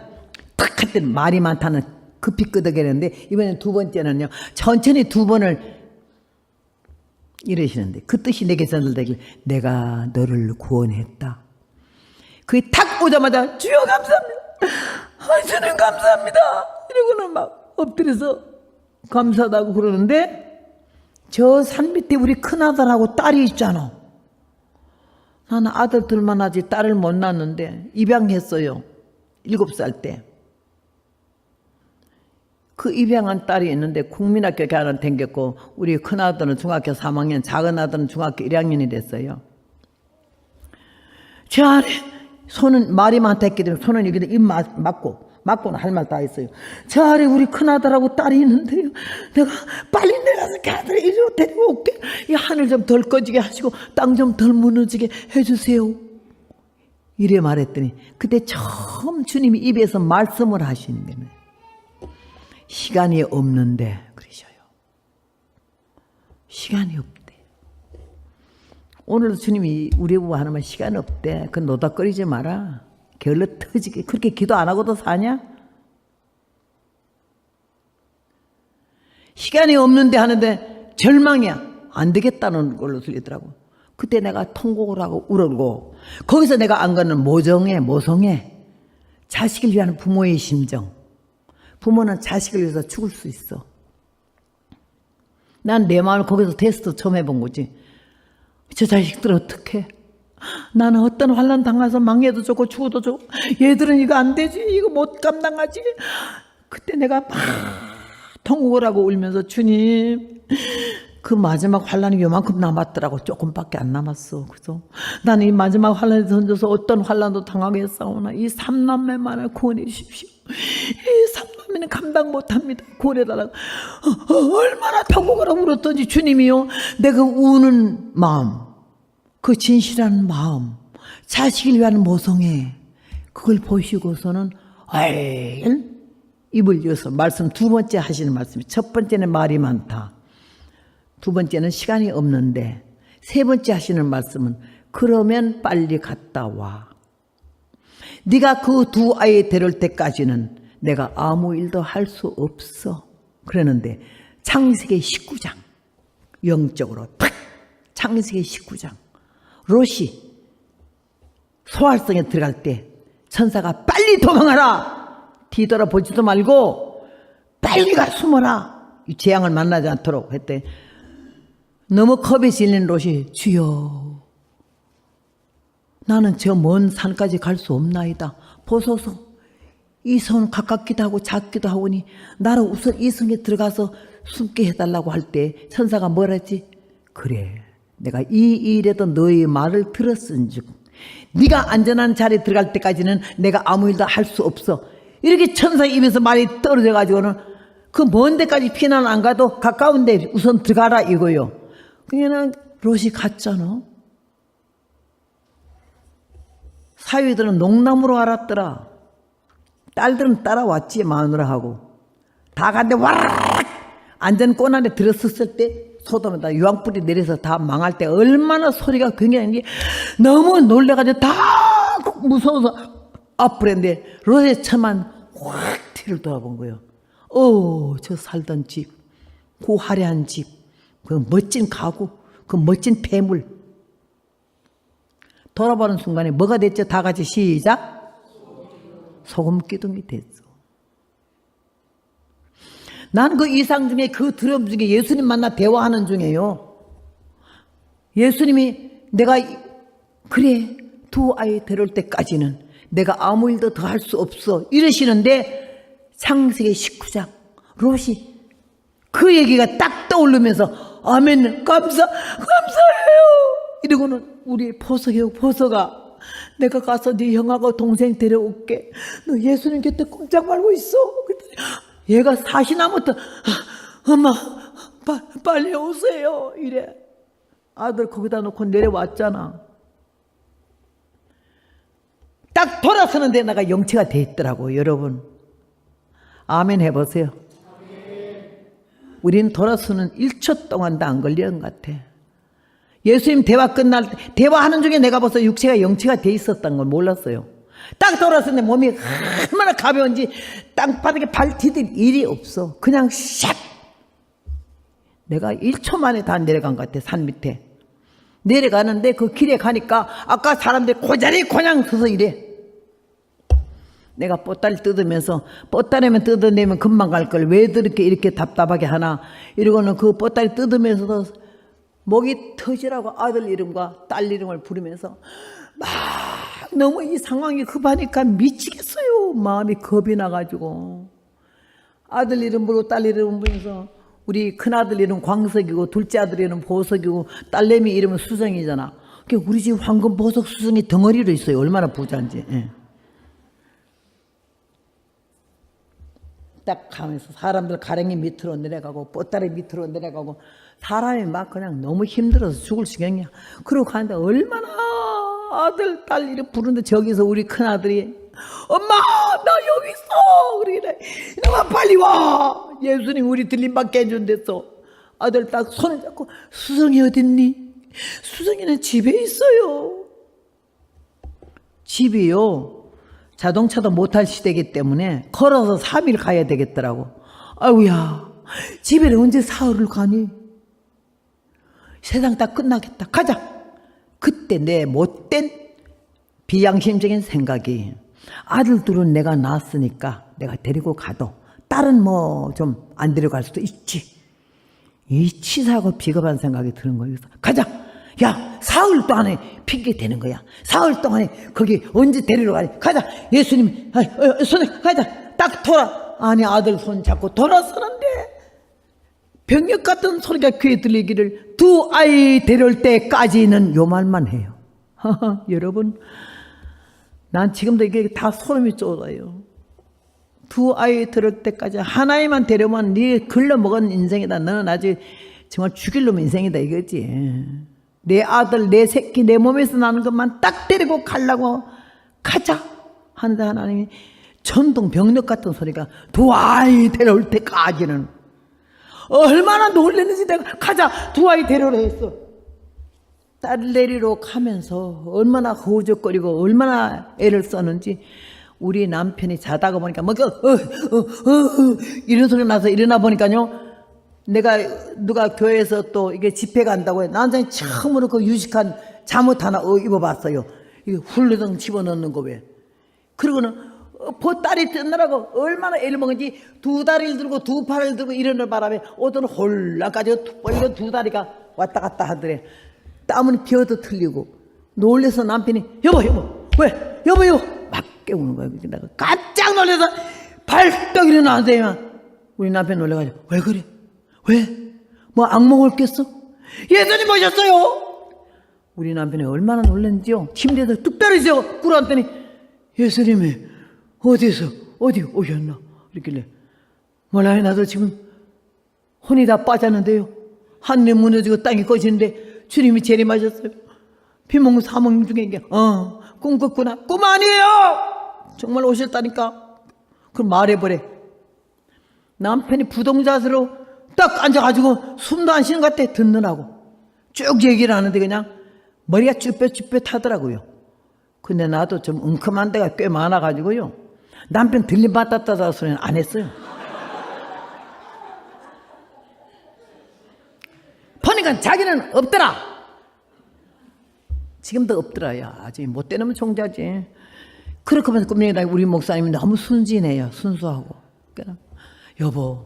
[SPEAKER 1] 탁 할 때는 말이 많다는 급히 끄덕이는데 이번엔 두 번째는요 천천히 두 번을 이러시는데 그 뜻이 내게 전달되길 내가 너를 구원했다. 그게 탁 오자마자 주여 감사합니다. 주님 감사합니다. 이러고는 막 엎드려서 감사하다고 그러는데 저 산 밑에 우리 큰아들하고 딸이 있잖아. 나는 아들 둘만 하지 딸을 못 낳았는데 입양했어요. 7살 때. 그 입양한 딸이 있는데 국민학교 교환을 댕겼고 우리 큰아들은 중학교 3학년 작은 아들은 중학교 1학년이 됐어요. 저 안에 손은 말이 많다 했기 때문에 손은 여기다 입 맞고는 할 말 다 했어요. 저 아래 우리 큰아들하고 딸이 있는데요. 내가 빨리 내려가서 그 아들을 이리로 데리고 올게. 이 하늘 좀 덜 꺼지게 하시고 땅 좀 덜 무너지게 해주세요. 이래 말했더니 그때 처음 주님이 입에서 말씀을 하시는 거예요. 시간이 없는데 그러셔요. 시간이 없대. 오늘도 주님이 우리 부부 하나만 시간 없대. 그 노닥거리지 마라. 게을러 터지게 그렇게 기도 안 하고도 사냐? 시간이 없는데 하는데 절망이야. 안 되겠다는 걸로 들리더라고. 그때 내가 통곡을 하고 울고 거기서 내가 안 가는 모성애 자식을 위한 부모의 심정. 부모는 자식을 위해서 죽을 수 있어. 난 내 마음을 거기서 테스트 처음 해본 거지. 저 자식들 어떡해? 나는 어떤 환난 당해서 망해도 좋고 죽어도 좋고 얘들은 이거 안 되지, 이거 못 감당하지. 그때 내가 막 통곡을 하고 울면서 주님, 그 마지막 환란이 요만큼 남았더라고. 조금밖에 안 남았어. 그래서 나는 이 마지막 환란에 던져서 어떤 환란도 당하겠사오나 이 삼남매만을 구원해 주십시오. 이 삼남매는 감당 못합니다. 구원해달라고. 얼마나 통곡을 하고 울었던지. 주님이요, 내가 우는 마음, 그 진실한 마음, 자식을 위한 모성애, 그걸 보시고서는 입을 여서 말씀 두 번째 하시는 말씀이, 첫 번째는 말이 많다, 두 번째는 시간이 없는데, 세 번째 하시는 말씀은 그러면 빨리 갔다 와. 네가 그 두 아이 데려올 때까지는 내가 아무 일도 할 수 없어. 그러는데 창세기 19장 영적으로 탁, 창세기 19장 롯이 소활성에 들어갈 때 천사가 빨리 도망하라, 뒤돌아보지도 말고 빨리 가 숨어라, 이 재앙을 만나지 않도록 했대. 너무 겁에 질린 롯이, 주여 나는 저 먼 산까지 갈 수 없나이다. 보소서, 이 성 가깝기도 하고 작기도 하오니 나를 우선 이 성에 들어가서 숨게 해달라고 할 때 천사가 뭐라 했지? 그래, 내가 이 일에도 너의 말을 들었은즉 네가 안전한 자리에 들어갈 때까지는 내가 아무 일도 할 수 없어. 이렇게 천사 입에서 말이 떨어져 가지고는 그 먼 데까지 피난 안 가도 가까운 데 우선 들어가라 이거요. 그냥 롯이 갔잖아. 사위들은 농담으로 알았더라. 딸들은 따라왔지. 마누라하고 다 갔는데 와라락 안전 꼬난에 들어섰을 때 소돔에다 유황불이 내려서 다 망할 때 얼마나 소리가 굉장히 너무 놀래가지고 다 무서워서 앞으로 했는데 롯의 처만 확 뒤를 돌아본 거예요. 저 살던 집, 그 화려한 집, 그 멋진 가구, 그 멋진 폐물. 돌아보는 순간에 뭐가 됐죠? 다 같이 시작. 소금 기둥이 됐어. 난 그 이상 중에, 그 드럼 중에 예수님 만나 대화하는 중에요, 예수님이 내가 그래 두 아이 데려올 때까지는 내가 아무 일도 더 할 수 없어 이러시는데 창세기 19장 롯이 그 얘기가 딱 떠오르면서 아멘, 감사해요 이러고는 우리 보석아, 내가 가서 네 형하고 동생 데려올게. 너 예수님 곁에 꼼짝 말고 있어. 그랬더니 얘가 사시나무부터 엄마 빨리 오세요 이래. 아들 거기다 놓고 내려왔잖아. 딱 돌아서는데 내가 영체가 돼 있더라고. 여러분 아멘 해보세요. 우리는 돌아서는 1초 동안도 안 걸리는 것 같아. 예수님 대화 끝날 때 대화하는 중에 내가 벌써 육체가 영체가 돼 있었던 걸 몰랐어요. 딱 돌아서는데 몸이 얼마나 가벼운지 땅바닥에 발 디딜 일이 없어. 그냥 샥 내가 1초 만에 다 내려간 것 같아. 산 밑에 내려가는데 그 길에 가니까 아까 사람들이 고자리 그냥 서서 이래. 내가 보따리 뜯으면서 보따리만 뜯어내면 금방 갈 걸 왜 이렇게 답답하게 하나 이러고는 그 보따리 뜯으면서도 목이 터지라고 아들 이름과 딸 이름을 부르면서 막 너무 이 상황이 급하니까 미치겠어요. 마음이 겁이 나가지고 아들 이름 부르고 딸 이름 부르면서 우리 큰아들 이름 광석이고 둘째 아들 이름 보석이고 딸내미 이름은 수정이잖아. 우리 집 황금 보석 수정이 덩어리로 있어요. 얼마나 부자인지. 딱 가면서 사람들 가랭이 밑으로 내려가고 보따리 밑으로 내려가고 사람이 막 그냥 너무 힘들어서 죽을 지경이야. 그러고 가는데 얼마나 아들 딸 이름 부르는데 저기서 우리 큰아들이 엄마 나 여기 있어 그러길래 이놈아 빨리 와. 예수님 우리 들림받게 해준댔어. 아들 딱 손을 잡고 수정이 어딨니? 수정이는 집에 있어요. 집이요 자동차도 못 탈 시대이기 때문에 걸어서 3일 가야 되겠더라고. 아우야 집에 언제 사흘을 가니? 세상 다 끝나겠다. 가자. 그때 내 못된 비양심적인 생각이 아들 둘은 내가 낳았으니까 내가 데리고 가도 딸은 뭐 좀 안 데려갈 수도 있지. 이 치사하고 비겁한 생각이 드는 거예요. 가자. 야 사흘 동안에 핑계 대는 거야. 사흘 동안에 거기 언제 데리러 가니? 가자. 예수님, 손에 가자. 딱 돌아. 아니, 아들 손 잡고 돌아서는데 병력 같은 소리가 귀에 들리기를 두 아이 데려올 때까지는 요 말만 해요. 여러분, 난 지금도 이게 다 소름이 돋아요. 두 아이 데려올 때까지 한 아이만 데려오면 네 글러먹은 인생이다. 너는 아직 정말 죽일 놈 인생이다 이거지. 내 아들, 내 새끼, 내 몸에서 나는 것만 딱 데리고 가려고 가자 하는데 하나님이 전동 병력 같은 소리가 두 아이 데려올 때까지는 얼마나 놀랐는지 내가 가자 두 아이 데려오라 했어. 딸 내리러 가면서 얼마나 허우적거리고 얼마나 애를 썼는지 우리 남편이 자다가 보니까 뭐 이런 소리 나서 일어나 보니까요. 내가 누가 교회에서 또 이게 집회 간다고 해. 난장이 처음으로 그 유식한 잠옷 하나 입어봤어요. 이게 훌르덩 집어넣는 거 왜. 그러고는 보따리 뜯느라고 얼마나 애를 먹은지 두 다리를 들고 두 팔을 들고 이러는 바람에 오더는 홀라까지 빨리 두 다리가 왔다 갔다 하더래. 땀은 비어도 틀리고 놀래서 남편이 여보 왜 여보 막 깨우는 거야. 내가 깜짝 놀라서 발떡 일어나는데 우리 남편 놀래가지고 왜 그래? 왜? 뭐 악몽을 깼어? 예수님 오셨어요. 우리 남편이 얼마나 놀랐는지요. 침대에서 뚝 떨어져 꿇어앉더니 예수님이 어디 오셨나? 이랬길래 몰라요. 나도 지금 혼이 다 빠졌는데요. 하늘이 무너지고 땅이 꺼지는데 주님이 재림하셨어요. 비몽 사몽 중에 이게 꿈 꿨구나. 꿈 아니에요. 정말 오셨다니까. 그럼 말해보래. 남편이 부동자세로 딱 앉아가지고 숨도 안 쉬는 것 같아. 듣느라고 쭉 얘기를 하는데 그냥 머리가 쭈뼛쭈뼛 하더라고요. 근데 나도 좀 웅큼한 데가 꽤 많아가지고요. 남편 들림받았다 소리는 안 했어요. 보니까 자기는 없더라. 지금도 없더라. 야, 아직 못 되면 종자지. 그렇게 하면서 꿈명이다. 우리 목사님이 너무 순진해요. 순수하고. 그러니까, 여보,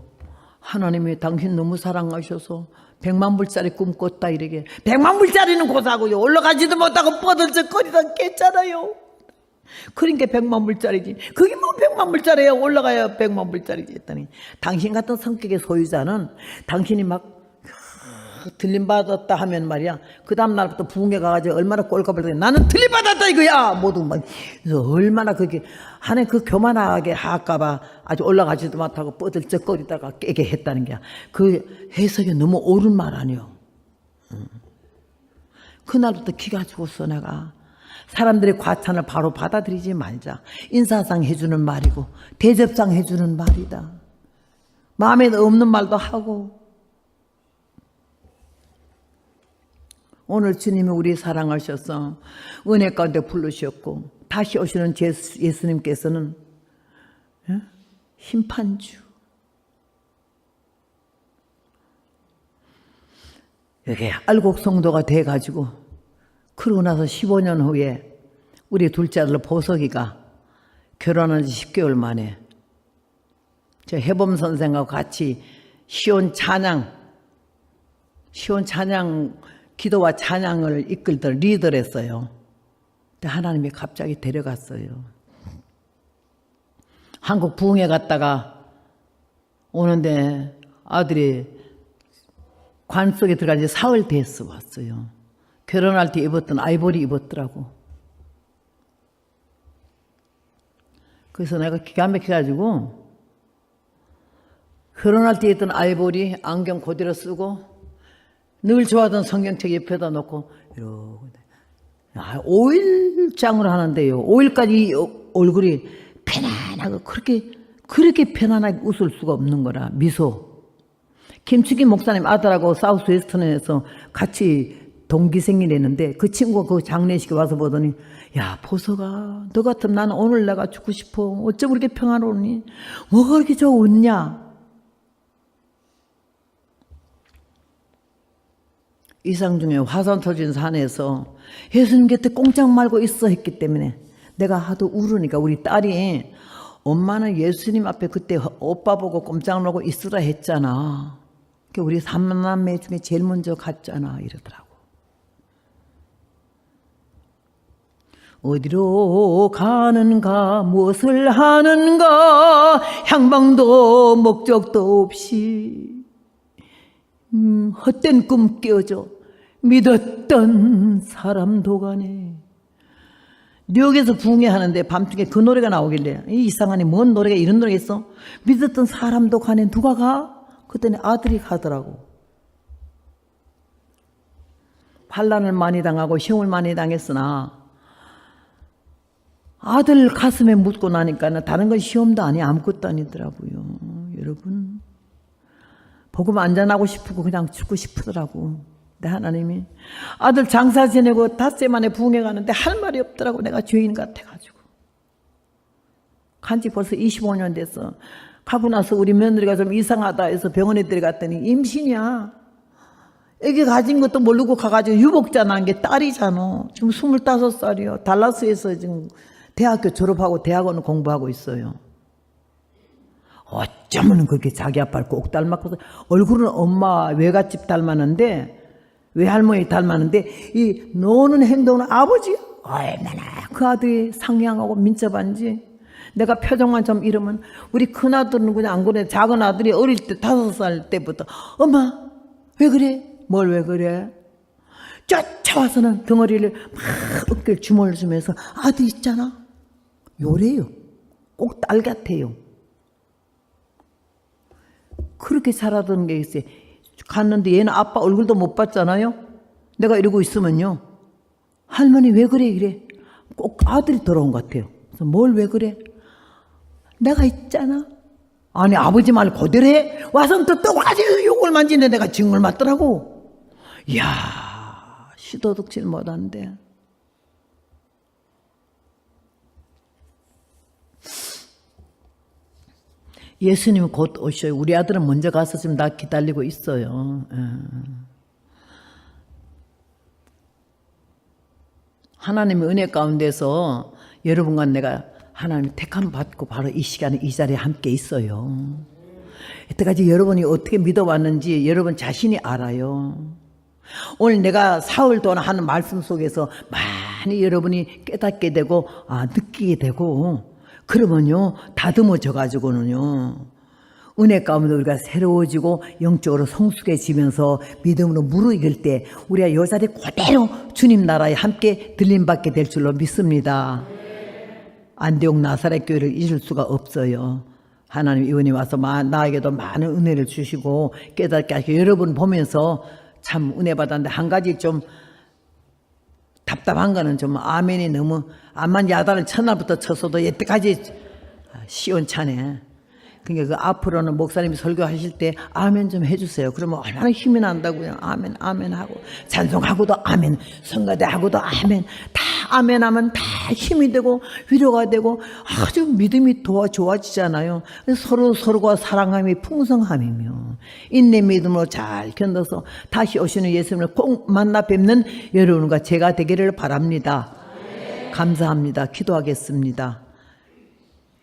[SPEAKER 1] 하나님이 당신 너무 사랑하셔서 100만 불짜리 꿈 꿨다 이러게. 100만 불짜리는 고사고요. 올라가지도 못하고 뻗어져거리다 깼잖아요. 그러니까 100만 불짜리지. 그게 뭐 100만 불짜리야. 올라가야 100만 불짜리지 했더니 당신 같은 성격의 소유자는 당신이 막 들림받았다 하면 말이야. 그 다음 날부터 부흥회 가가지고 얼마나 꼴값을 내. 나는 들림받았다 이거야. 모두 막. 그래서 얼마나 그게 하나님 그 교만하게 할까봐 아주 올라가지도 못하고 뻗을적거리다가 깨게 했다는 게 그 해석이 너무 옳은 말 아니요. 그날부터 기가 죽었어. 내가 사람들의 과찬을 바로 받아들이지 말자. 인사상 해주는 말이고 대접상 해주는 말이다. 마음에 없는 말도 하고. 오늘 주님이 우리 사랑하셔서 은혜 가운데 부르셨고 다시 오시는 예수님께서는 심판주. 이렇게 알곡 성도가 돼가지고 그러고 나서 15년 후에 우리 둘째 아들 보석이가 결혼한 지 10개월 만에 저 해범 선생하고 같이 시온 찬양 기도와 찬양을 이끌던 리더를 했어요. 근데 하나님이 갑자기 데려갔어요. 한국 부흥회 갔다가 오는데 아들이 관 속에 들어간 지 사흘 됐어 왔어요. 결혼할 때 입었던 아이보리 입었더라고. 그래서 내가 기가 막혀가지고 결혼할 때 입던 아이보리 안경 그대로 쓰고 늘 좋아하던 성경책 옆에다 놓고 이러고 5일장을 하는데요. 5일까지 얼굴이 편안하고 그렇게 편안하게 웃을 수가 없는 거라. 미소. 김치기 목사님 아들하고 사우스 웨스턴에서 같이 동기생일했는데 그 친구가 그 장례식에 와서 보더니 야 보석아 너 같으면 나는 오늘 내가 죽고 싶어. 어쩜 그렇게 평화로우니? 뭐가 그렇게 저 웃냐? 이상중에 화산 터진 산에서 예수님 곁에 꼼짝 말고 있어 했기 때문에 내가 하도 울으니까 우리 딸이 엄마는 예수님 앞에 그때 오빠 보고 꼼짝 말고 있으라 했잖아. 우리 삼남매 중에 제일 먼저 갔잖아 이러더라고. 어디로 가는가 무엇을 하는가 향방도 목적도 없이 헛된 꿈 깨어져 믿었던 사람도 가네. 뉴욕에서 부흥회하는데 밤중에 그 노래가 나오길래 이상하니 뭔 노래가 이런 노래가 있어? 믿었던 사람도 가네. 누가 가? 그때는 아들이 가더라고. 반란을 많이 당하고 시험을 많이 당했으나 아들 가슴에 묻고 나니까 다른 건 시험도 아니 아무것도 아니더라고요. 여러분 복음 안전하고 싶고 그냥 죽고 싶더라고. 근데 하나님이 아들 장사 지내고 닷새 만에 부흥회 가는데 할 말이 없더라고. 내가 죄인 같아가지고. 간지 벌써 25년 됐어. 가고 나서 우리 며느리가 좀 이상하다 해서 병원에 들어갔더니 임신이야. 애기 가진 것도 모르고 가가지고 유복자 난 게 딸이잖아. 지금 25살이요. 달라스에서 지금 대학교 졸업하고 대학원 공부하고 있어요. 어쩌면 그렇게 자기 아빠를 꼭 닮았고 얼굴은 엄마 외갓집 닮았는데 외할머니 닮았는데 이 노는 행동은 아버지 얼마나 그 아들이 상냥하고 민첩한지. 내가 표정만 좀 이러면 우리 큰아들은 그냥 안 그래. 작은 아들이 어릴 때 5살 때부터 엄마 왜 그래? 뭘 왜 그래? 쫓아와서는 덩어리를 막 어깨를 주물러 주면서 아들 있잖아. 요래요. 꼭 딸 같아요. 그렇게 자라던 게 있어요. 갔는데 얘는 아빠 얼굴도 못 봤잖아요. 내가 이러고 있으면요. 할머니 왜 그래 이래. 꼭 아들이 돌아온 것 같아요. 그래서 뭘 왜 그래? 내가 있잖아. 아니 아버지 말 그대로 해. 와서 또 똑같이 욕을 만지는데 내가 징을 맞더라고. 이야 시도덕질 못한데. 예수님 곧 오셔요. 우리 아들은 먼저 가서 지금 나 기다리고 있어요. 하나님의 은혜 가운데서 여러분과 내가 하나님의 택함 받고 바로 이 시간에 이 자리에 함께 있어요. 이때까지 여러분이 어떻게 믿어왔는지 여러분 자신이 알아요. 오늘 내가 사흘 동안 하는 말씀 속에서 많이 여러분이 깨닫게 되고 느끼게 되고 그러면요 다듬어져 가지고는요 은혜 가운데 우리가 새로워지고 영적으로 성숙해지면서 믿음으로 무르익을 때 우리가 이 자리에 그대로 주님 나라에 함께 들림받게 될 줄로 믿습니다. 안디옥 나사렛 교회를 잊을 수가 없어요. 하나님 이번에 와서 나에게도 많은 은혜를 주시고 깨닫게 하시고 여러분 보면서 참 은혜 받았는데 한 가지 좀 답답한 거는 좀 아멘이 너무 암만 야단을 첫날부터 쳤어도 여태까지 시원찮네. 그러니까 그 앞으로는 목사님이 설교하실 때 아멘 좀 해주세요. 그러면 얼마나 힘이 난다고요. 아멘 아멘 하고 찬송하고도 아멘 성가대 하고도 아멘 다 아멘 하면 다 힘이 되고 위로가 되고 아주 믿음이 좋아지잖아요. 서로가 사랑함이 풍성함이며 인내 믿음으로 잘 견뎌서 다시 오시는 예수님을 꼭 만나 뵙는 여러분과 제가 되기를 바랍니다. 감사합니다. 기도하겠습니다.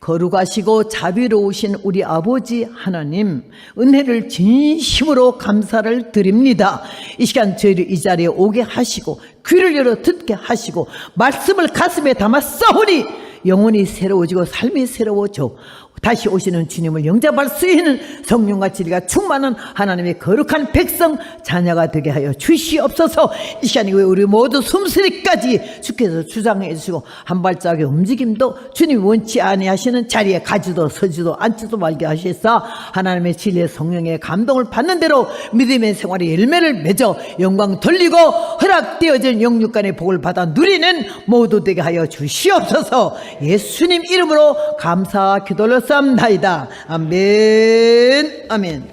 [SPEAKER 1] 거룩하시고 자비로우신 우리 아버지 하나님 은혜를 진심으로 감사를 드립니다. 이 시간 저희를 이 자리에 오게 하시고 귀를 열어 듣게 하시고 말씀을 가슴에 담아 싸우니 영혼이 새로워지고 삶이 새로워져 다시 오시는 주님을 영접할 수 있는 성령과 진리가 충만한 하나님의 거룩한 백성 자녀가 되게 하여 주시옵소서. 이 시간에 우리 모두 숨쉬기까지 주께서 주장해 주시고 한 발짝의 움직임도 주님 원치 아니하시는 자리에 가지도 서지도 앉지도 말게 하시사 하나님의 진리의 성령의 감동을 받는 대로 믿음의 생활의 열매를 맺어 영광 돌리고 허락되어진 영육간의 복을 받아 누리는 모두 되게 하여 주시옵소서. 예수님 이름으로 감사 기도를 쌉나이다. 아멘 아멘.